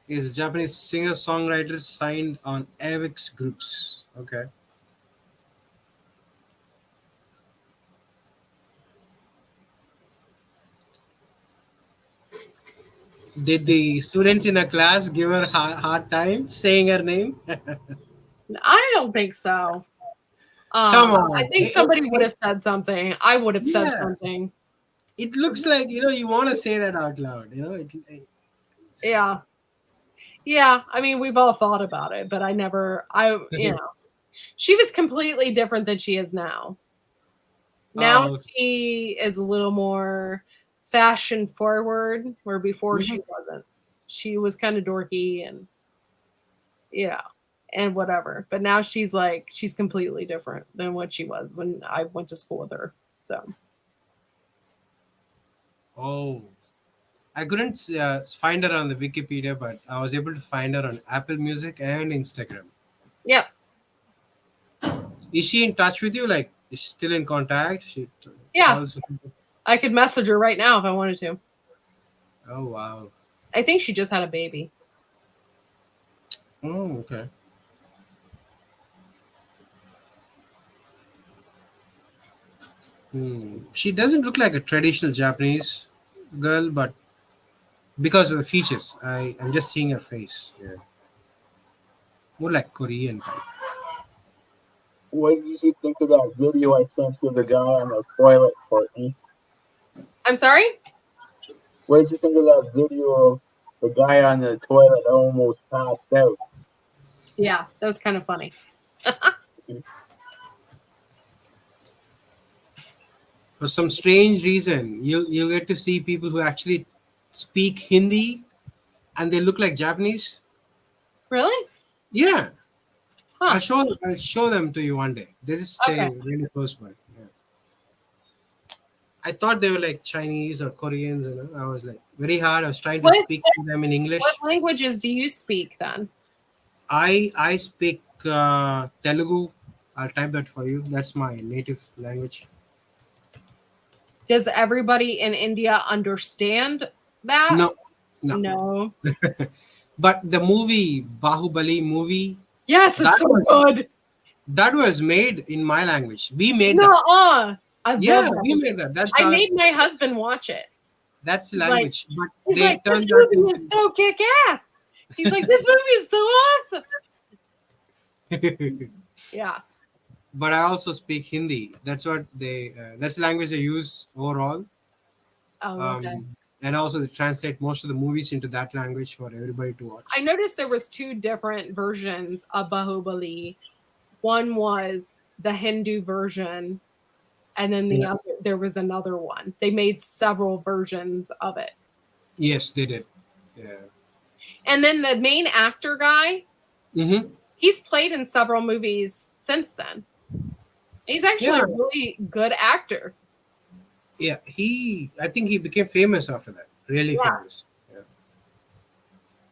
Is a Japanese singer songwriter signed on Avix Groups. Okay. Did the students in a class give her hard time saying her name? I don't think so. Come I on. think somebody would have said something. I would have said Yeah. something. It looks like you want to say that out loud. Yeah. Yeah. I mean, we've all thought about it, but she was completely different than she is now. Now Oh, she is a little more fashion forward, where before she Mhm. wasn't. She was kind of dorky and yeah, and whatever. But now she's completely different than what she was when I went to school with her. So Oh. I couldn't find her on the Wikipedia, but I was able to find her on Apple Music and Instagram. yep. Is she in touch with you? Like, is she still in contact? She Yeah. calls. I could message her right now if I wanted to. Oh wow. I think she just had a baby. Oh okay. She doesn't look like a traditional Japanese girl, but because of the features, I'm just seeing her face. Yeah. More like Korean type. What did you think of that video I sent you, the guy on the toilet, Courtney? I'm sorry? What did you think of that video of the guy on the toilet almost passed out? Yeah, that was kind of funny. For some strange reason, you get to see people who actually speak Hindi and they look like Japanese. Really? Yeah. Huh. I'll show them to you one day. They just stay Okay. really close by. Yeah. I thought they were like Chinese or Koreans. I was like very hard. I was trying to speak to them in English. What languages do you speak then? I speak Telugu. I'll type that for you. That's my native language. Does everybody in India understand that? No. No. But the movie Bahubali movie. Yes, it's That so was- good. That was made in my language. We made that. No, I love Yeah, that we movie. made that. That's I our, made my husband watch it. that's the like- language. But He's they like, this turned that movie into is so kick ass. He's like, this movie is so awesome. Yeah. But I also speak Hindi. That's what that's the language they use overall. Oh, okay. And also they translate most of the movies into that language for everybody to watch. I noticed there was two different versions of Bahubali. One was the Hindu version, and then there was another one. They made several versions of it. Yes, they did. Yeah. And then the main actor guy, Mm-hmm. he's played in several movies since then. He's actually Yeah. a really good actor. Yeah, I think he became famous after that. Really Yeah. famous.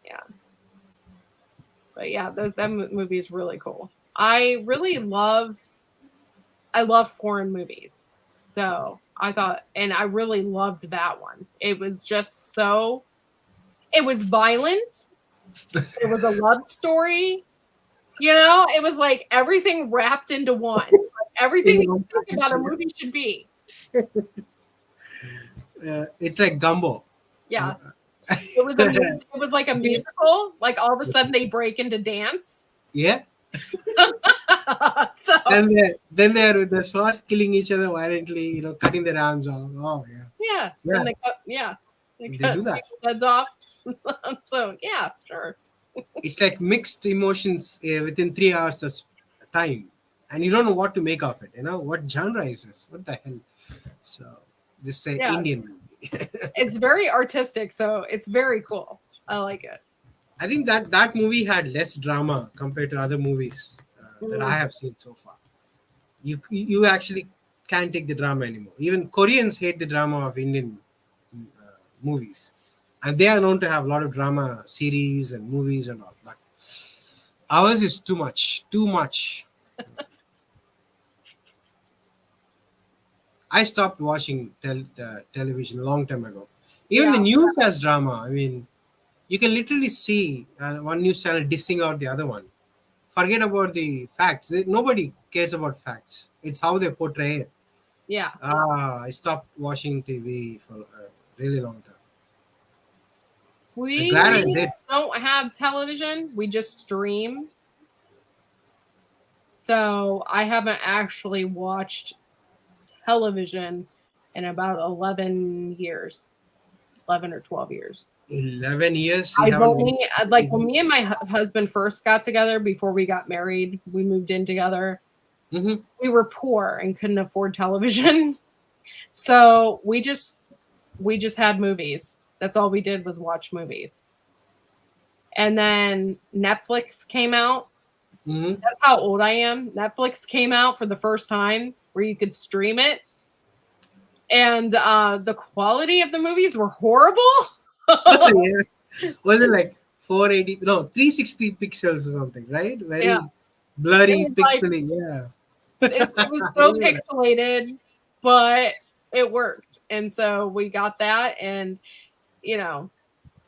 Yeah. But yeah, that movie is really cool. I love foreign movies. So I thought, and I really loved that one. It was just so, it was violent. It was a love story. You know, it was like everything wrapped into one. Like everything In you one think about a package, movie should be. it's like Gumbo. Yeah. It was it was like a musical. Like all of a sudden they break into dance. Yeah. So Then they're with the swords killing each other violently, cutting their arms off. Oh yeah. yeah. Yeah. And they They cut do that. people's heads off. So yeah, sure. It's like mixed emotions within 3 hours of time, and you don't know what to make of it. What genre is this? What the hell? So this is an Yeah. Indian movie. It's very artistic, so it's very cool. I like it. I think that movie had less drama compared to other movies that I have seen so far. You actually can't take the drama anymore. Even Koreans hate the drama of Indian movies, and they are known to have a lot of drama series and movies and all. But ours is too much. Too much. I stopped watching television a long time ago. Even the news has drama. I mean, you can literally see one news channel dissing out the other one. Forget about the facts. Nobody cares about facts. It's how they portray it. Yeah. I stopped watching TV for a really long time. We glad I did. don't have television. We just stream. So I haven't actually watched television in about 11 years. 11 or 12 years. 11 years. I've only, like, when me and my husband first got together, before we got married, we moved in together. Mm-hmm. We were poor and couldn't afford television. So we just had movies. That's all we did was watch movies. And then Netflix came out. Mm-hmm. That's how old I am. Netflix came out for the first time where you could stream it. And the quality of the movies were horrible. Yeah. Was it like 480? No, 360 pixels or something, right? Very blurry, pixely. Yeah. It was so pixelated, but it worked. And so we got that. And, and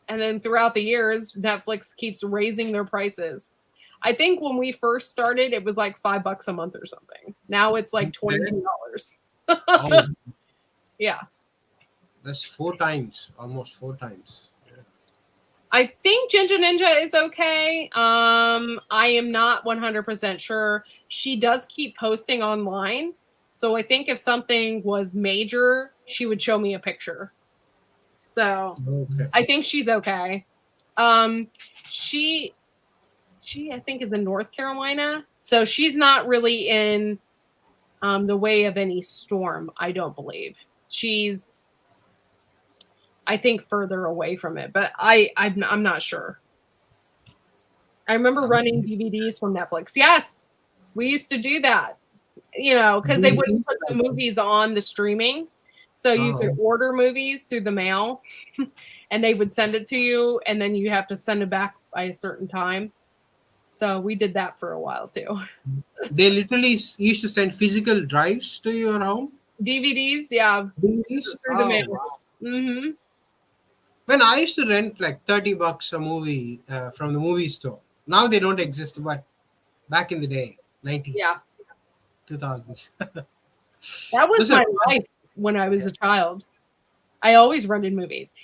then throughout the years, Netflix keeps raising their prices. I think when we first started, it was like $5 a month or something. Now it's like $22. Oh. Yeah. That's 4 times, almost 4 times. Yeah. I think Ginger Ninja is okay. I am not 100% sure. She does keep posting online. So I think if something was major, she would show me a picture. So I think she's okay. She I think is in North Carolina. So she's not really in the way of any storm, I don't believe. She's, I think, further away from it, but I'm not sure. I remember running DVDs from Netflix. Yes, we used to do that, because they wouldn't put the movies on the streaming. So you could order movies through the mail and they would send it to you, and then you have to send it back by a certain time. So we did that for a while too. They literally used to send physical drives to your home? DVDs, yeah. DVDs? Through the mail. Wow. Mm-hmm. When I used to rent like $30 a movie from the movie store. Now they don't exist, but back in the day, 90s, 2000s. That was my life when I was a child. I always rented movies.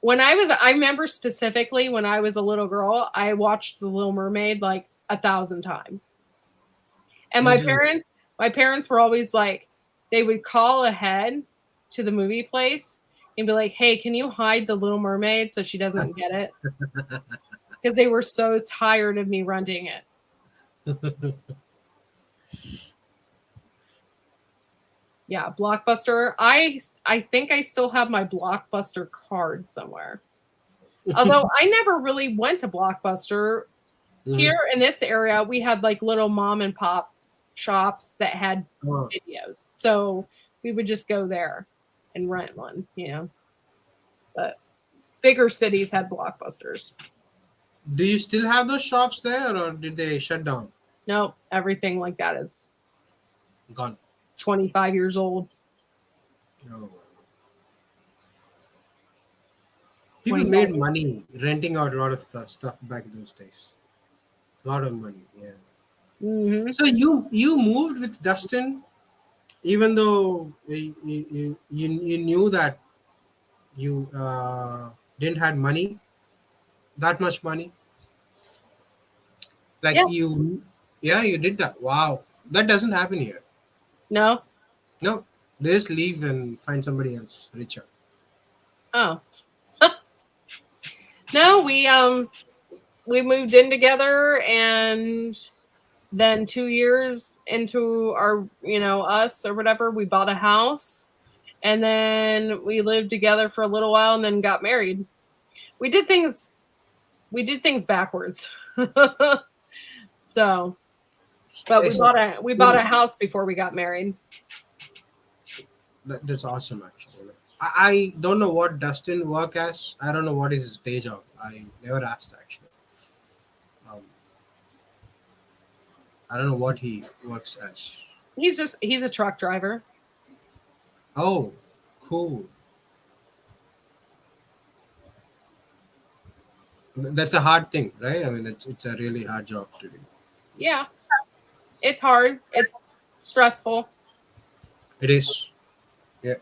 I remember specifically when I was a little girl, I watched The Little Mermaid like 1,000 times. And my parents were always like, they would call ahead to the movie place and be like, hey, can you hide The Little Mermaid so she doesn't get it? Because they were so tired of me renting it. Yeah, Blockbuster. I think I still have my Blockbuster card somewhere. Although I never really went to Blockbuster. Mhm. Here in this area, we had like little mom and pop shops that had Oh. videos. So we would just go there and rent one, But bigger cities had Blockbusters. Do you still have those shops there, or did they shut down? Nope, everything like that is Gone. 25 years old. Oh. People 25 made years. money renting out a lot of stuff back in those days. A lot of money, yeah. Mm-hmm. So you moved with Dustin, even though you knew that you didn't had money, that much money. Like Yeah. you did that. Wow, that doesn't happen here. No? No, they just leave and find somebody else richer. Oh. No, we moved in together, and then 2 years into our, us or whatever, we bought a house, and then we lived together for a little while and then got married. We did things backwards. So, but we bought a house before we got married. That's awesome, actually. I don't know what Dustin work as. I don't know what is his day job. I never asked actually. I don't know what he works as. He's a truck driver. Oh, cool. That's a hard thing, right? I mean, it's a really hard job to do. Yeah. It's hard. It's stressful. It is. Yeah.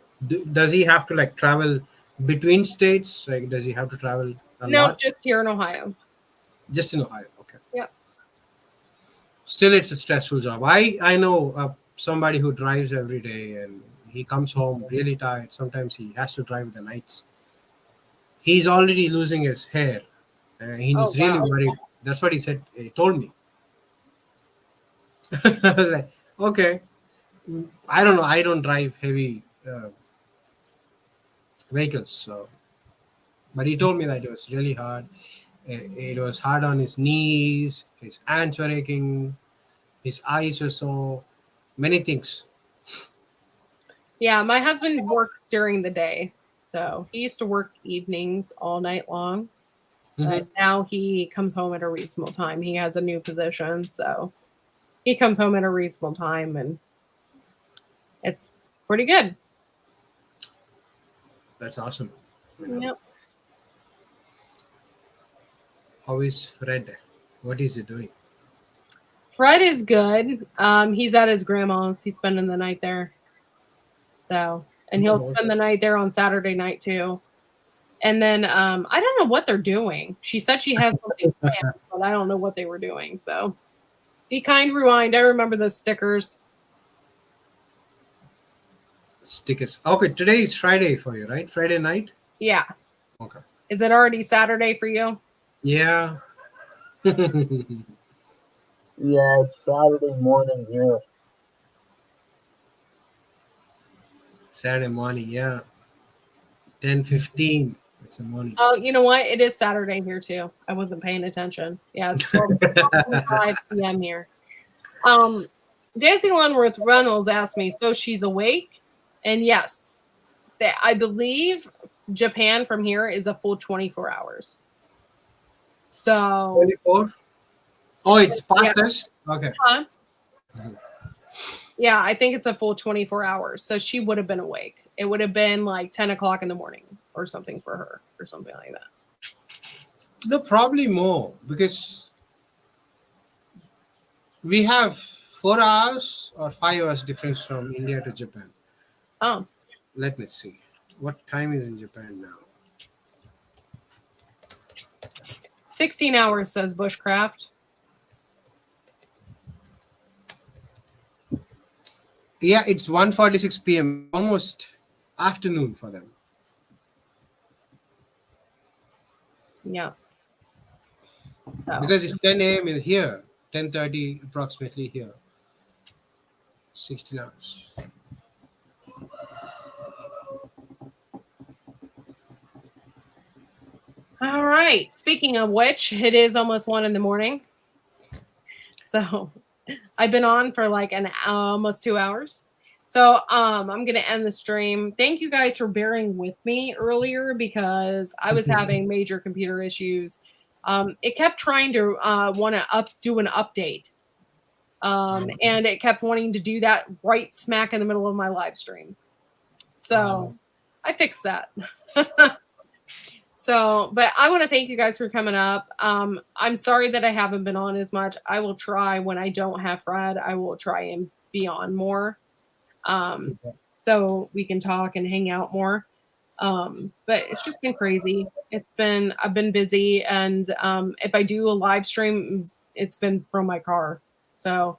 Does he have to like travel between states? Like, does he have to travel a No, lot? just here in Ohio. Just in Ohio. Okay. Yep. Still, it's a stressful job. I know somebody who drives every day and he comes home really tired. Sometimes he has to drive the nights. He's already losing his hair. He's Oh, really wow. worried. That's what he said. He told me. I was like, okay. I don't know. I don't drive heavy vehicles, so. But he told me that it was really hard. It was hard on his knees. His hands were aching. His eyes were so many things. Yeah, my husband works during the day. So he used to work evenings all night long. But now he comes home at a reasonable time. He has a new position. So he comes home at a reasonable time, and it's pretty good. That's awesome. Yep. How is Fred? What is he doing? Fred is good. He's at his grandma's. He's spending the night there. So, and he'll spend the night there on Saturday night too. And then I don't know what they're doing. She said she had something planned, but I don't know what they were doing. So, Be Kind Rewind. I remember those stickers. Stickers. Okay, today is Friday for you, right? Friday night? Yeah. Okay. Is it already Saturday for you? Yeah. Yeah, it's Saturday morning here. Saturday morning, yeah. 10:15. It's the morning. Oh, you know what? It is Saturday here too. I wasn't paying attention. Yeah, it's 12:05 p.m. here. Dancing Alone with Reynolds asked me, so she's awake? And yes, I believe Japan from here is a full 24 hours. So 24? Oh, it's past us? Okay. huh? Yeah, I think it's a full 24 hours. So she would have been awake. It would have been like 10 o'clock in the morning or something for her or something like that. No, probably more because we have 4 hours or 5 hours difference from India to Japan. Oh, Let me see. What time is in Japan now? 16 hours, says Bushcraft. Yeah, it's 1:46 p.m. Almost afternoon for them. Yeah. So, Because it's 10 a.m. in here, 10:30 approximately here. 16 hours. All right. Speaking of which, it is almost 1 a.m. So I've been on for like almost 2 hours. So I'm gonna end the stream. Thank you guys for bearing with me earlier because I was having major computer issues. It kept trying to want to do an update. And it kept wanting to do that right smack in the middle of my live stream. So I fixed that. So, but I want to thank you guys for coming up. I'm sorry that I haven't been on as much. I will try when I don't have Fred. I will try and be on more, so we can talk and hang out more. But it's just been crazy. I've been busy, and if I do a live stream, it's been from my car. So,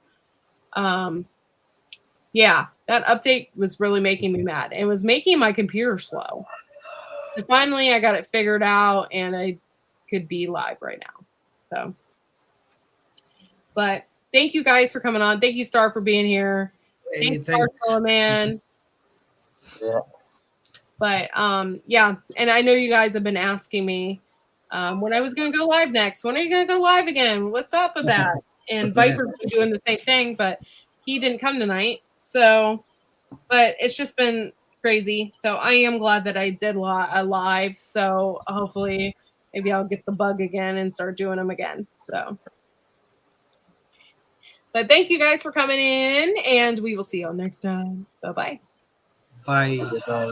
yeah, that update was really making me mad. It was making my computer slow. So finally, I got it figured out, and I could be live right now. So, but thank you guys for coming on. Thank you, Star, for being here. Hey, Thanks, man. Yeah. But yeah, and I know you guys have been asking me when I was going to go live next. When are you going to go live again? What's up with that? And Viper's been doing the same thing, but he didn't come tonight. So, but it's just been crazy. So I am glad that I did a live. So hopefully maybe I'll get the bug again and start doing them again. So, but thank you guys for coming in, and we will see you all next time. Bye-bye. Bye. Good night.